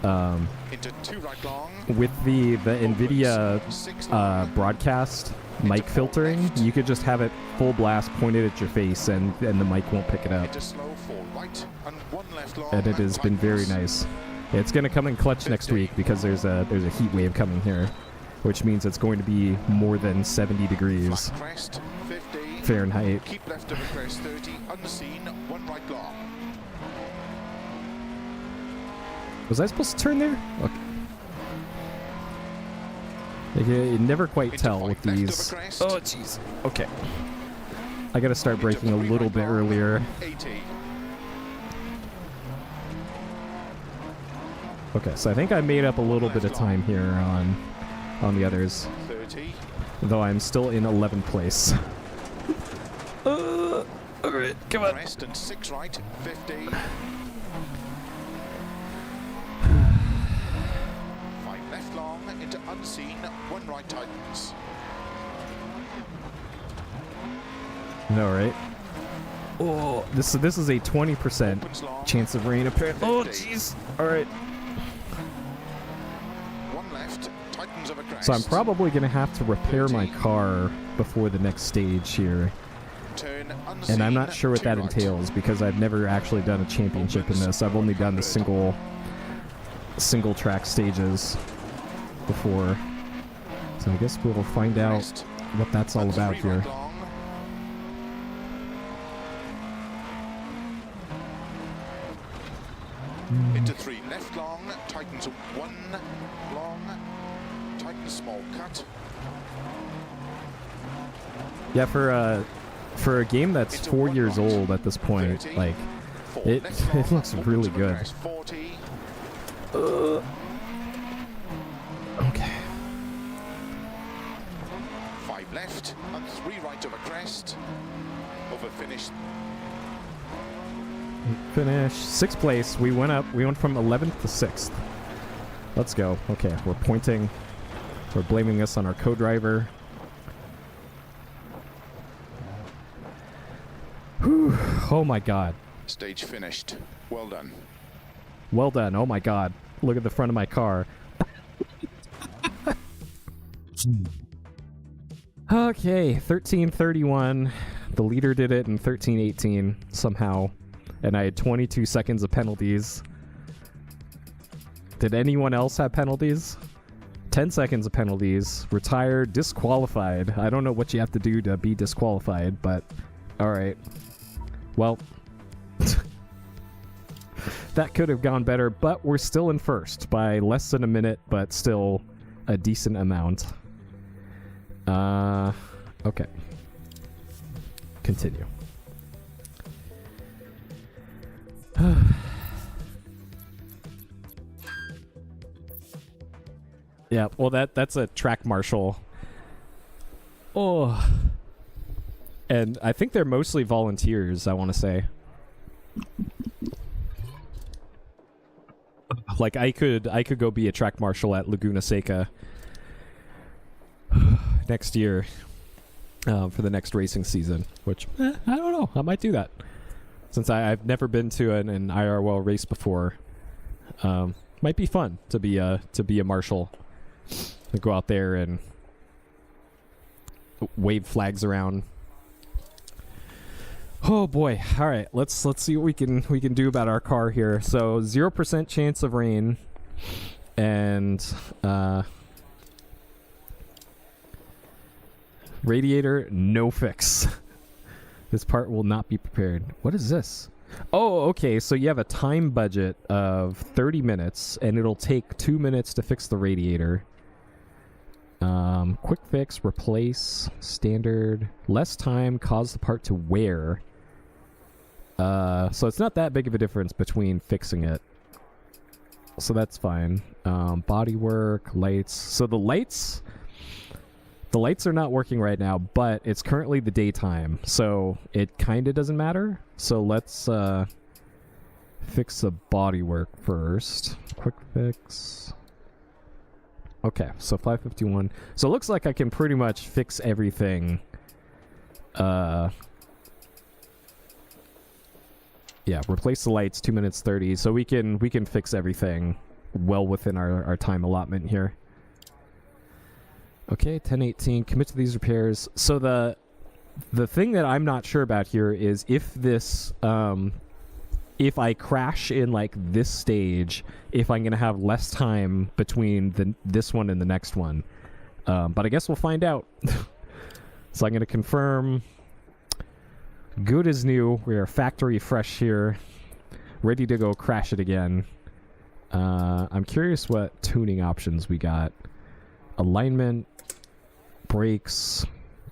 Into 2 right long. With the NVIDIA 6 long. broadcast mic filtering, you could just have it full blast pointed at your face, and the mic won't pick it up. Into slow 4 right and 1 left long. And it has been very nice. It's gonna come in clutch next week because there's a heat wave coming here, which means it's going to be more than 70 degrees Flat crest, 50. Fahrenheit. Keep left over crest, 30. Unseen, 1 right long. Was I supposed to turn there? Okay. Like, you never quite Into tell 5 with left these. over crest. Oh, jeez. Okay. I gotta start Into braking a 3 little right bit long, earlier. 80. Okay, so I think I made up a little bit of time here on the others, 30. though I'm still in 11th place. Alright, come on. Crest and 6 right, 50. 5 left long, into unseen, 1 right tightens. No, right? Oh, this is a 20% Opens long, chance of rain apparently. Oh, 50. jeez. Alright. 1 left, tightens over crest. So I'm probably going to have to repair my car before the next stage here. Turn unseen, And I'm not sure what 2 that right. entails because I've never actually done a championship in this. I've only done the single track stages before. So I guess we'll find out Crest, what that's all and about 3 here. right long. Into 3 left long, tightens 1 long, tightens small cut. Yeah, for a game that's Into 4 1 years right. old at this point, 30. like 4 it left it long, looks opens really over good. crest, 40. Okay. 5 left and 3 right over crest. Over finish. Finish 6th place. We went up. We went from 11th to 6th. Let's go. Okay, we're pointing. We're blaming this on our co-driver. Whew. Oh my god. Stage finished. Well done. Well done. Oh my god. Look at the front of my car. Okay, 13:31. The leader did it in 13:18 somehow. And I had 22 seconds of penalties. Did anyone else have penalties? 10 seconds of penalties. Retired, disqualified. I don't know what you have to do to be disqualified, but alright. Well, that could have gone better, but we're still in first by less than a minute, but still a decent amount. Okay. Continue. Yeah, well, that's a track marshal. Oh. And I think they're mostly volunteers, I want to say. Like, I could go be a track marshal at Laguna Seca next year for the next racing season, which, I don't know. I might do that. Since I've never been to an IRL race before. Might be fun to be a marshal. To go out there and wave flags around. Oh boy! All right, let's see what we can do about our car here. So 0% chance of rain, and radiator no fix. This part will not be prepared. What is this? Oh, okay. So you have a time budget of 30 minutes, and it'll take 2 minutes to fix the radiator. Quick fix, replace, standard, less time, cause the part to wear. So it's not that big of a difference between fixing it. So that's fine. Body work, lights. So the lights are not working right now, but it's currently the daytime, so it kind of doesn't matter. So let's fix the body work first. Quick fix. Okay, so 551. So it looks like I can pretty much fix everything. Yeah, replace the lights, 2 minutes 30. So we can fix everything well within our time allotment here. Okay, 1018. Commit to these repairs. So the thing that I'm not sure about here is if this if I crash in like this stage, if I'm gonna have less time between this one and the next one. But I guess we'll find out. So I'm gonna confirm. Good as new. We are factory fresh here, ready to go crash it again. I'm curious what tuning options we got. Alignment, brakes,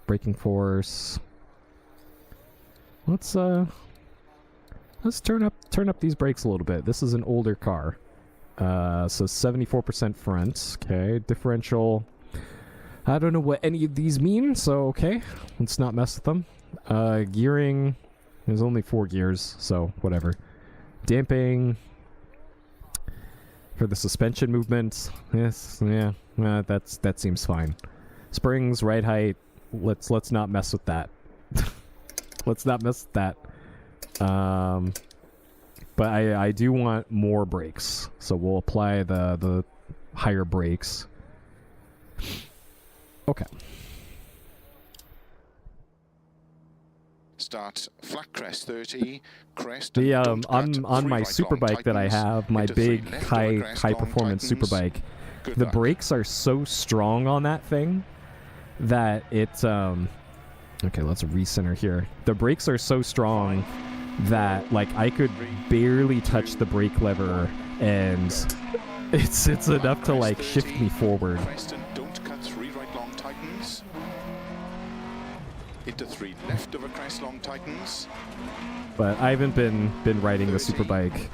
braking force. Let's turn up these brakes a little bit. This is an older car. So 74% front. Okay, differential. I don't know what any of these mean, so okay. Let's not mess with them. Gearing. There's only 4 gears, so whatever. Damping. For the suspension movement. Yes, yeah. That seems fine. Springs, ride height. Let's not mess with that. Let's not mess with that. But I do want more brakes, so we'll apply the higher brakes. Okay. Start flat crest 30, crest. The on my superbike that I have, my big high performance superbike, the brakes are so strong on that thing that it okay, let's recenter here. The brakes are so strong that like I could barely touch the brake lever and it's enough to like shift me forward. Don't cut 3 right long tightens. Into 3 left of a crest long tightens. But I haven't been riding the superbike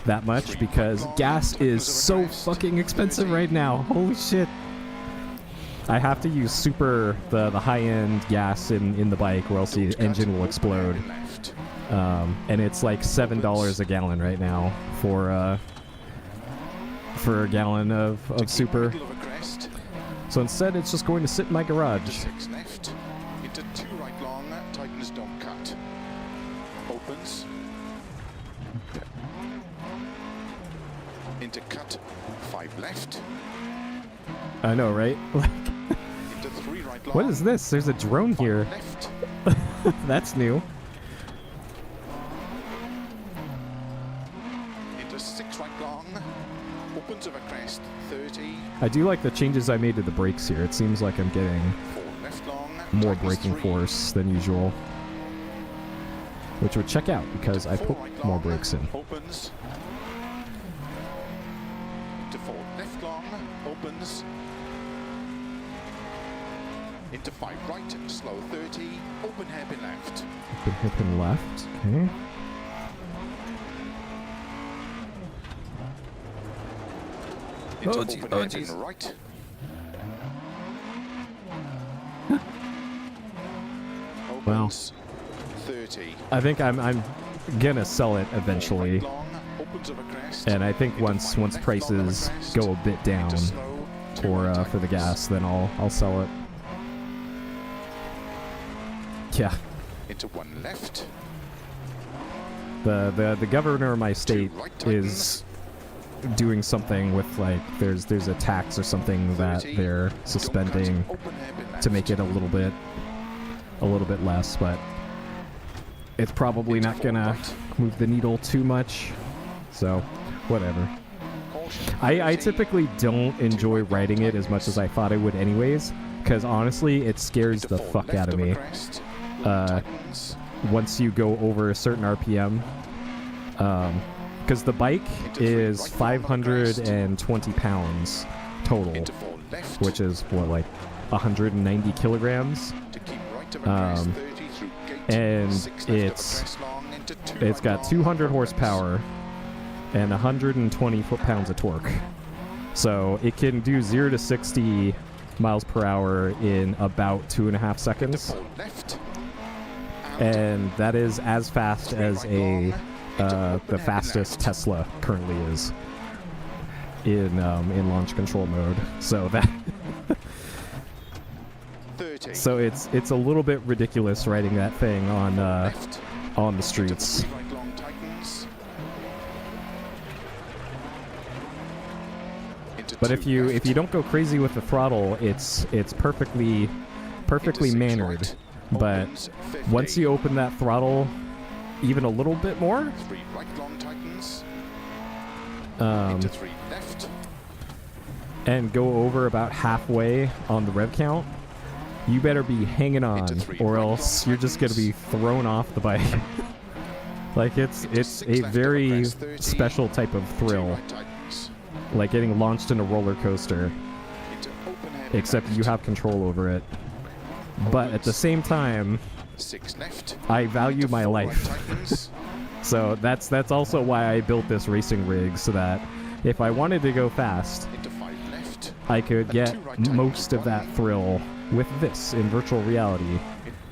that much because gas is so fucking expensive right now. Holy shit. I have to use the high-end gas in the bike or else the engine will explode. And it's like $7 a gallon right now for a gallon of super. So instead it's just going to sit in my garage. 6 left. Into 2 right long, tightens don't cut. Opens. Into cut 5 left. I know, right? Into 3 right long. What is this? There's a drone here. Left. That's new. Into 6 right long. Opens of a crest 30. I do like the changes I made to the brakes here. It seems like I'm getting 4 left long. more tightens braking 3. force than usual. Which would check out because I put right more long, brakes in. Opens. To 4 left long. Opens. Into 5 right. Slow 30. Open hairpin left. Open hairpin left. Okay. Into Oh, geez. open hairpin right. Opens 30. I think I'm gonna sell it eventually, Right long, opens over crest. and I think Into once fine left prices long over crest. go a bit down Into slow, two right for the tightens. gas, then I'll sell it. Yeah, Into one left. the governor of my state right tightens. is doing something with, like, there's a tax or something that 30. they're Don't cut, suspending open hairpin to left. make it a little bit less, but it's probably Into not four gonna right. move the needle too much, so whatever. Caution, I 30. typically don't enjoy right riding it as much as I thought I would anyways, because honestly it scares Into the four fuck left out of over me crest. uh, Tightens. once you go over a certain RPM, because the bike Into three is right long on the crest. 520 pounds total, Into four left. which is what, like 190 kilograms, To keep right over crest, 30 through gate. and Six left over it's crest long, into two it's right got long, 200 opens. horsepower and 120 foot-pounds of torque, so it can do 0 to 60 miles per hour in about 2.5 Into seconds, four left. and that is as fast as right long, into the open fastest left. Tesla currently is in launch control mode. So that 30. so it's a little bit ridiculous riding that thing on left. the Into streets. three right long tightens. Into But two if you left. don't go crazy with the throttle, it's perfectly Into six mannered. right. But Opens 50. once you open that throttle even a little bit more, Three right long tightens. um, Into three left. and go over about halfway on the rev count, you better be hanging on, Into three or right else long you're just gonna be thrown off the bike. Like it's Into a six left over very crest, 30. special type of Two thrill, right tightens. like getting launched in a roller coaster, Into open hairpin except you left. have control over it. But at the same time, Six left. I value Into my four right life. tightens. So that's also why I built this racing rig, so that if I wanted to go fast, Into five left. I could And get two right tightens. most of that thrill with this in virtual reality,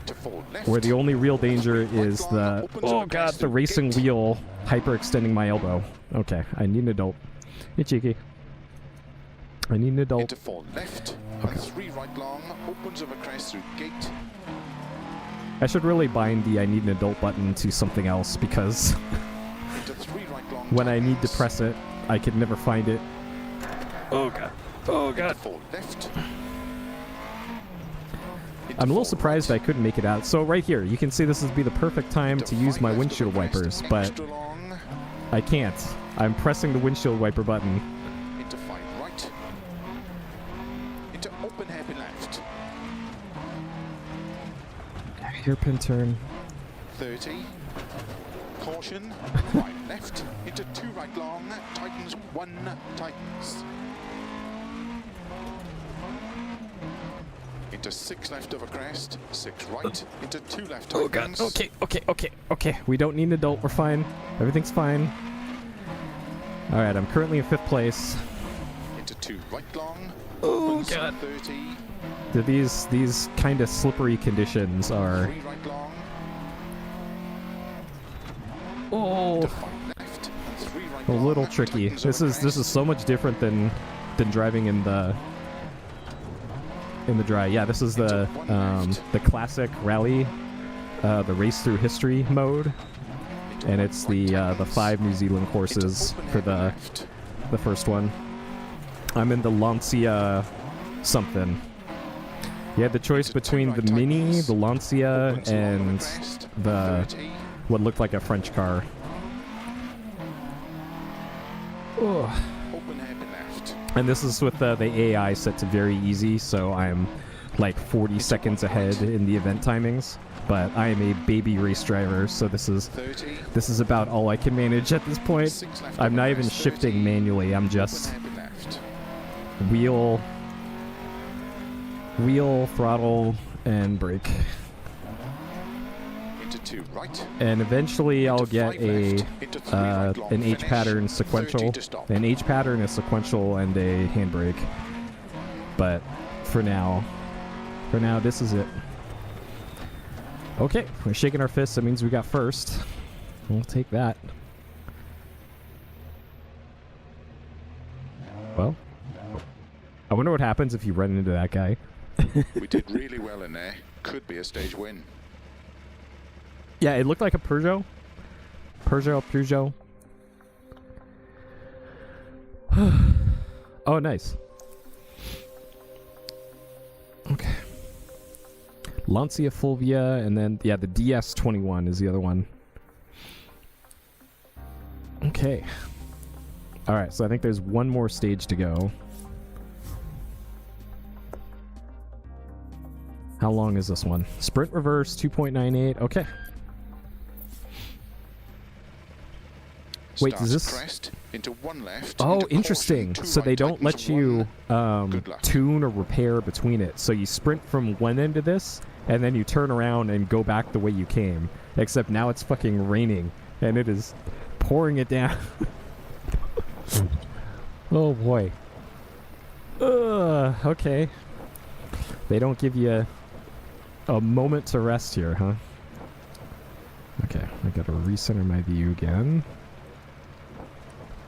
Into four left. where the only real danger Three right is long, the, opens oh over god, crest the through racing gate. wheel hyperextending my elbow. Okay, I need an adult. Hey, cheeky. I need an adult. Into four left. Okay. And three right long. Opens over crest through gate. I should really bind the I need an adult button to something else, because Into three right long. when I need to tightens. press it, I could never find it. Oh god. Oh Into god. four left. I'm a little surprised I couldn't make it out. So right here, you can see this would be the perfect time to use my windshield wipers, but long, I can't. I'm pressing the windshield wiper button. into five right, into open hairpin left, Hairpin turn. 30, caution, right left, into two right long, tightens, one tightens, into six left over crest, six right, into two left tightens, Okay. We don't need an adult. We're fine. Everything's fine. All right, I'm currently in 5th place. into two right long, Oh opens, god. 30, These kind of slippery conditions are three right long, oh into five left, and three right a long, little tricky. tightens This over is crest. so much different than driving in the dry. Yeah, this is the classic rally, the race through history mode, and it's the 5 New Zealand courses for the first one. I'm in the Lancia something. You had the choice between the Mini, the Lancia, and the what looked like a French car. Oh. Open hairpin left. And this is with the AI set to very easy, so I'm like 40 seconds ahead in the event timings. But I am a baby race driver, so this is 30. about all I can manage at this point. Six left I'm over not even crest, shifting 30. manually. I'm Open just hairpin left. wheel, throttle, and brake. Into two right. And eventually I'll Into get five a left. Into three right long an H finish. pattern 30 sequential. to stop. An H pattern is sequential and a handbrake. But for now, this is it. Okay, we're shaking our fists. That means we got first. We'll take that. Well, I wonder what happens if you run into that guy. We did really well in there. Could be a stage win. Yeah, it looked like a Peugeot. Peugeot. Oh, nice. Okay. Lancia Fulvia, and then, yeah, the DS21 is the other one. Okay. Alright, so I think there's one more stage to go. How long is this one? Sprint reverse, 2.98. Okay. Wait, Starts is this... crest into one left. Oh, into interesting. caution, two So they right don't let tightens, you Good luck. tune or repair between it. So you sprint from one end of this, and then you turn around and go back the way you came. Except now it's fucking raining, and it is pouring it down. Oh boy. Okay. They don't give you a moment to rest here, huh? Okay, I gotta recenter my view again.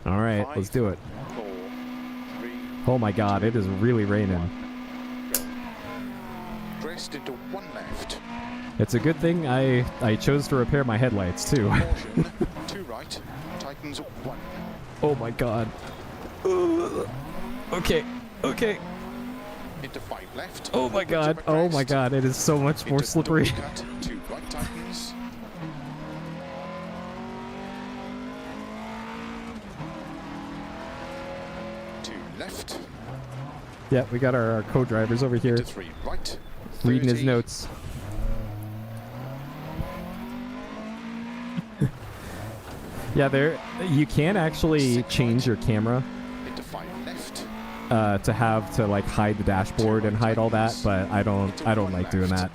Alright, let's do it. 4, 3, Oh my god, it is really raining. go. Crest into one left. It's a good thing I chose to repair my headlights too. Caution, two right. Tightens one. Oh my god. Okay. Into 5 left. Oh my opens god. up a Oh my crest. god, it is so much more Into slippery. double cut, 2 right tightens. Two left. Yeah, we got our co-drivers over here Into 3 right. reading his 30. notes. Yeah, there you can actually 6 change your camera Into 5 left. to like hide the dashboard and hide all that, but I don't like doing that.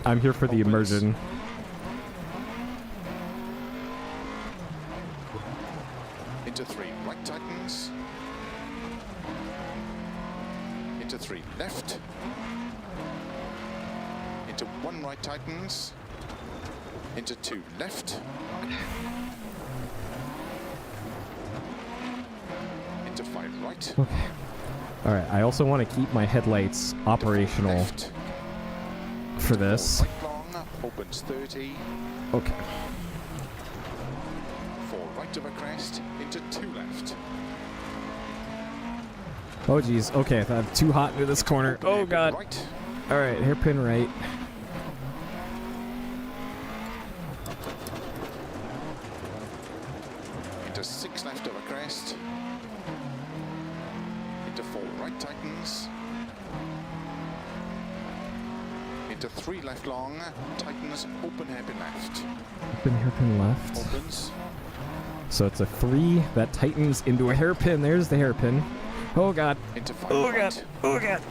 I'm here for the immersion. Into 3 right tightens. Into 3 left. Into 1 right tightens. Into 2 left. Into 5 right. Okay. All right. I also want to keep my headlights Into 4 operational left. for this. Right long, opens 30. Okay. 4 right of a crest. Into 2 left. Oh geez. Okay, I'm too hot into this corner. Open Oh hairpin god. Right. All right, hairpin right. Into 6 left of a crest. Into 4 right tightens. Into 3 left long, tightens, open hairpin left. Hairpin left. Opens. So it's a 3 that tightens into a hairpin. There's the hairpin. Oh god. Into 5 Oh right. god. Oh god.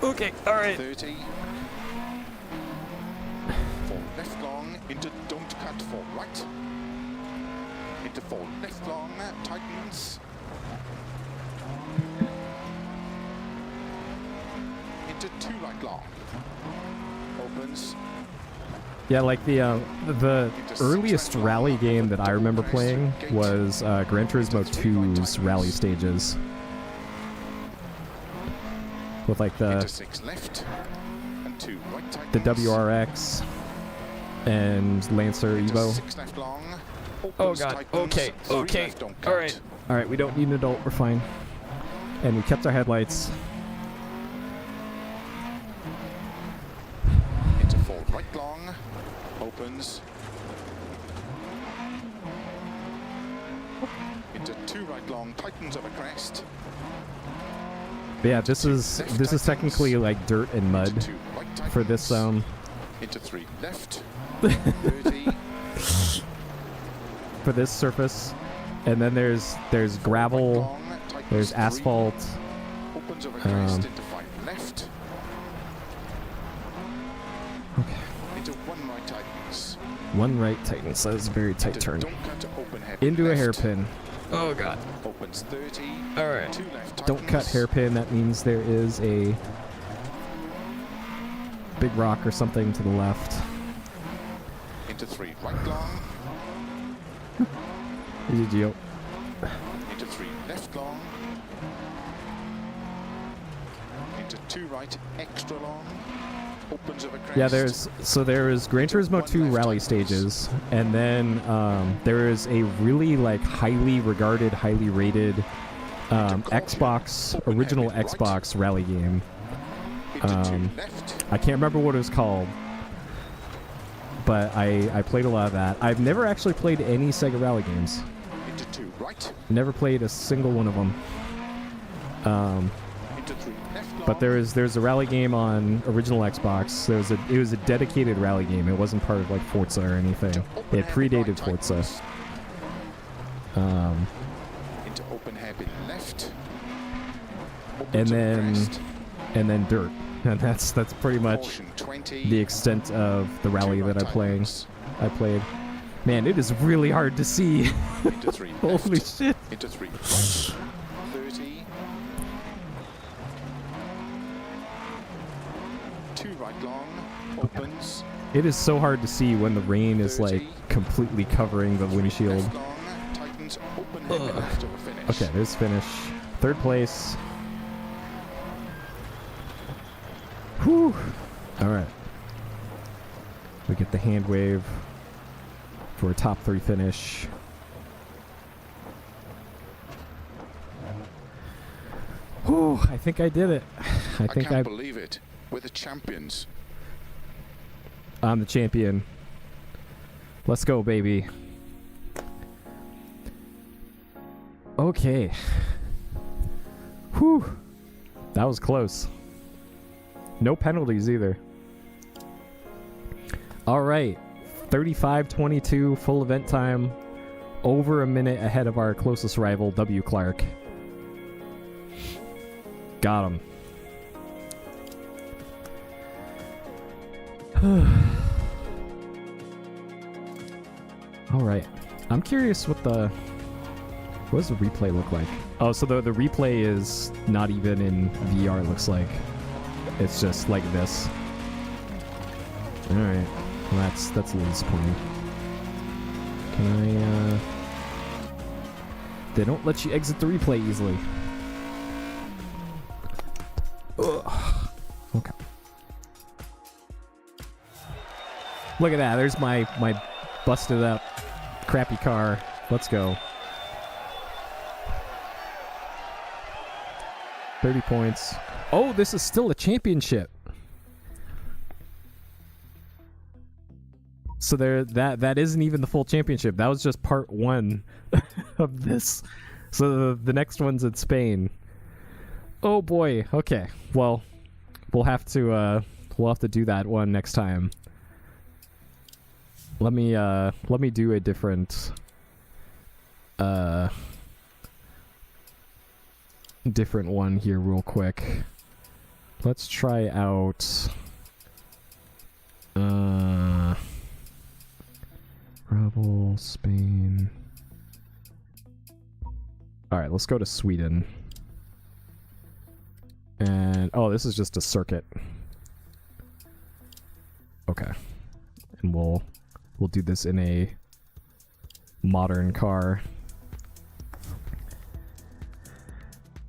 Okay. All right. 30. 4 left long, into don't cut 4 right. Into 4 left long, tightens. Into 2 right long. Opens. Yeah, like the earliest rally game that I remember playing was Gran Turismo 2's rally stages. With like Into the 6 left. And 2 right tightens. the WRX and Lancer Into Evo. 6 left long. Oh Opens, god. tightens, Okay. 3 Okay. left, don't All cut. right. All right. We don't need an adult. We're fine. And we kept our headlights. Into 4 right long. Opens. Into 2 right long. Tightens of a crest. But yeah, this is technically like dirt and mud Into 2 right for this tightens. Into 3 left. 30. for this surface. And then there's gravel, Right long, tightens there's 3, asphalt. Opens of a crest. um, Into 5 left. Okay. Into 1 right tightens. One right tightens. That was a very tight Into turn. don't cut, open hairpin Into a left. hairpin. Oh god. Opens 30. All right. 2 left Don't cut tightens. hairpin. That means there is a big rock or something to the left. GG. Into 3 left long. Into 2 right, extra long. Opens of a crest. Yeah, there is Gran Turismo 2 rally stages, and then there is a really like highly regarded, highly rated Xbox original Xbox rally game. I can't remember what it was called, but I played a lot of that. I've never actually played any Sega rally games. Into 2 right. Never played a single one of them. Into 3 left long. But there's a rally game on original Xbox. It was a dedicated rally game. It wasn't part of like Forza or anything. It predated Forza. Into open hairpin left. And Opens of a then crest. dirt. And that's pretty much Caution 20. the extent of the rally 2 that right I tightens. played. Man, it is really hard to see. Into 3 Holy left. shit. Into 3 right. 30. 2 right long. Opens. It is so hard to see when the rain is like 30. completely covering the windshield. Left long. Tightens. Open hairpin left of a finish. Okay, there's finish. Third place. Whew. All right. We get the hand wave for a top 3 finish. Whew, I think I did it. I think can't believe it. We're the champions. I'm the champion. Let's go, baby. Okay. Whew. That was close. No penalties either. All right. 35:22 full event time. Over a minute ahead of our closest rival, W. Clark. Got him. All right. I'm curious what does the replay look like? Oh, so the replay is not even in VR, it looks like. It's just like this. All right. Well, that's a little disappointing. Can I, They don't let you exit the replay easily. Ugh. Okay. Look at that. There's my busted up crappy car. Let's go. 30 points. Oh, this is still a championship. So that isn't even the full championship. That was just part 1 of this. So the next one's in Spain. Oh boy. Okay. Well, we'll have to do that one next time. Let me do a different one here real quick. Let's try out Rebel, Spain. Alright, let's go to Sweden. And this is just a circuit. Okay. And we'll do this in a modern car.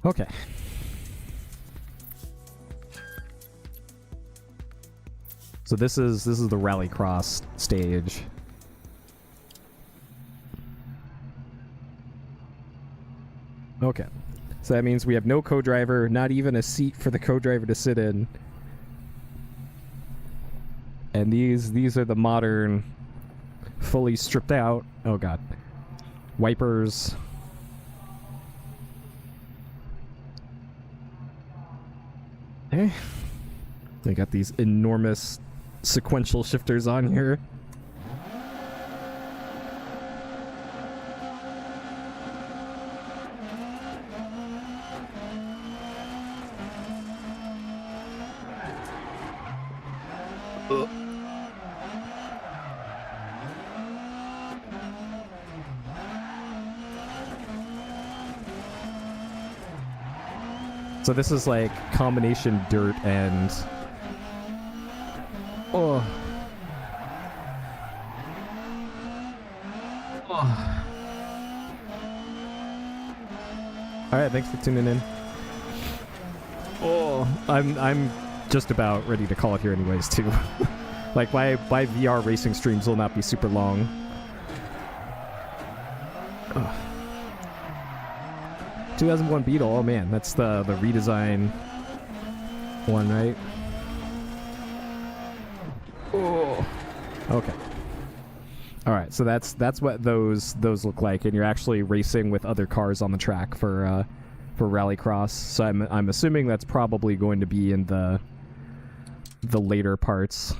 Okay. So this is the rallycross stage. Okay. So that means we have no co-driver, not even a seat for the co-driver to sit in. And these are the modern, fully stripped out, oh god, wipers. Okay. They got these enormous sequential shifters on here. So this is like combination dirt and Oh. All right, thanks for tuning in. Oh, I'm just about ready to call it here anyways too. Like my VR racing streams will not be super long. Oh. 2001 Beetle. Oh man, that's the redesign one, right? Oh. Okay. All right, so that's what those look like, and you're actually racing with other cars on the track for Rallycross. So I'm assuming that's probably going to be in the later parts.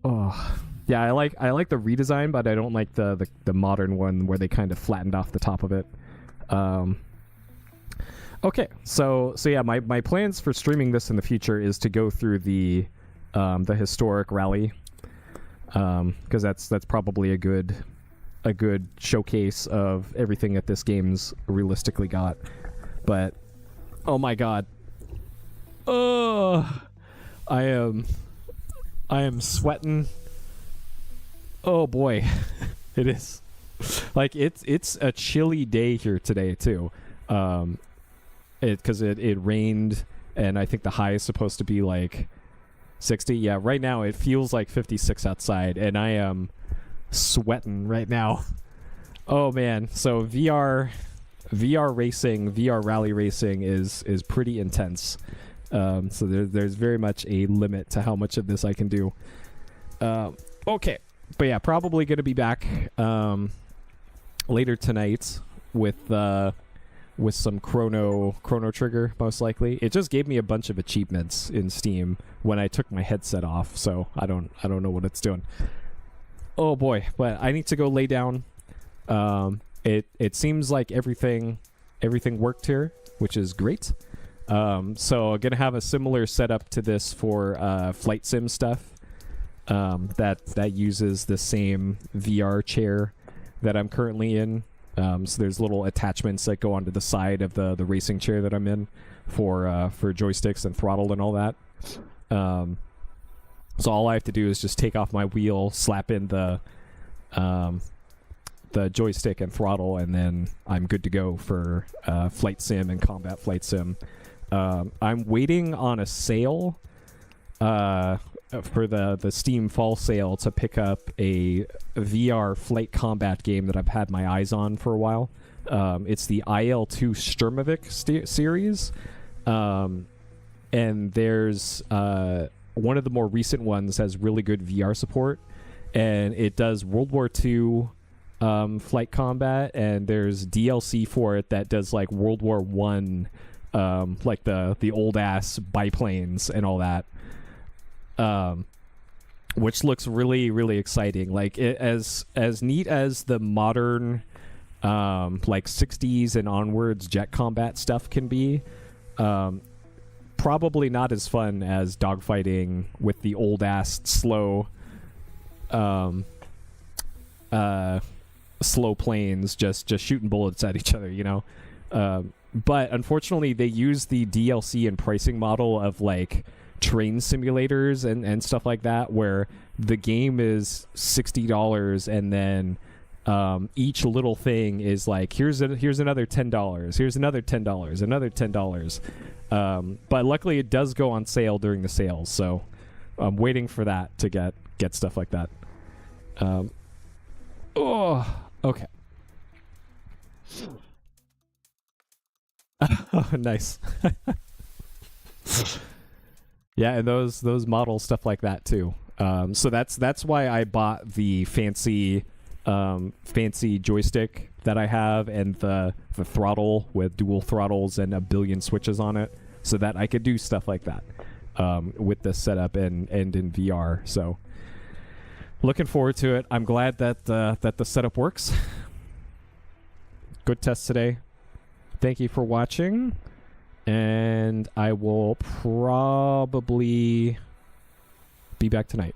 Oh, yeah, I like the redesign, but I don't like the modern one where they kind of flattened off the top of it. Okay, so yeah, my plans for streaming this in the future is to go through the historic rally, because that's probably a good showcase of everything that this game's realistically got. But oh my god, I am sweating. Oh boy, it is like it's a chilly day here today too. Because it rained, and I think the high is supposed to be like 60. Yeah, right now it feels like 56 outside, and I am sweating right now. Oh man, so VR racing, VR rally racing is pretty intense. So there's very much a limit to how much of this I can do. Okay, but yeah, probably gonna be back later tonight with some Chrono Trigger, most likely. It just gave me a bunch of achievements in Steam when I took my headset off, so I don't know what it's doing. Oh boy, but I need to go lay down. It seems like everything worked here, which is great. So I'm gonna have a similar setup to this for flight sim stuff. That uses the same VR chair that I'm currently in. So there's little attachments that go onto the side of the racing chair that I'm in for joysticks and throttle and all that. So all I have to do is just take off my wheel, slap in the joystick and throttle, and then I'm good to go for flight sim and combat flight sim. I'm waiting on a sale for the Steam fall sale to pick up a VR flight combat game that I've had my eyes on for a while. It's the IL-2 Sturmovik series, and there's one of the more recent ones has really good VR support, and it does World War II flight combat, and there's DLC for it that does like World War One, like the old ass biplanes and all that. Which looks really, really exciting. Like as neat as the modern, like 60s and onwards jet combat stuff can be, probably not as fun as dogfighting with the old ass slow planes just shooting bullets at each other, you know. But unfortunately, they use the DLC and pricing model of like train simulators and stuff like that, where the game is $60 and then each little thing is like here's another $10, here's another $10, another $10. But luckily it does go on sale during the sales, so I'm waiting for that to get stuff like that. Oh, okay. Oh, nice. Yeah, and those models, stuff like that too. So that's why I bought the fancy joystick that I have, and the throttle with dual throttles and a billion switches on it, so that I could do stuff like that with this setup and in VR. So looking forward to it. I'm glad that the setup works. Good test today. Thank you for watching. And I will probably be back tonight.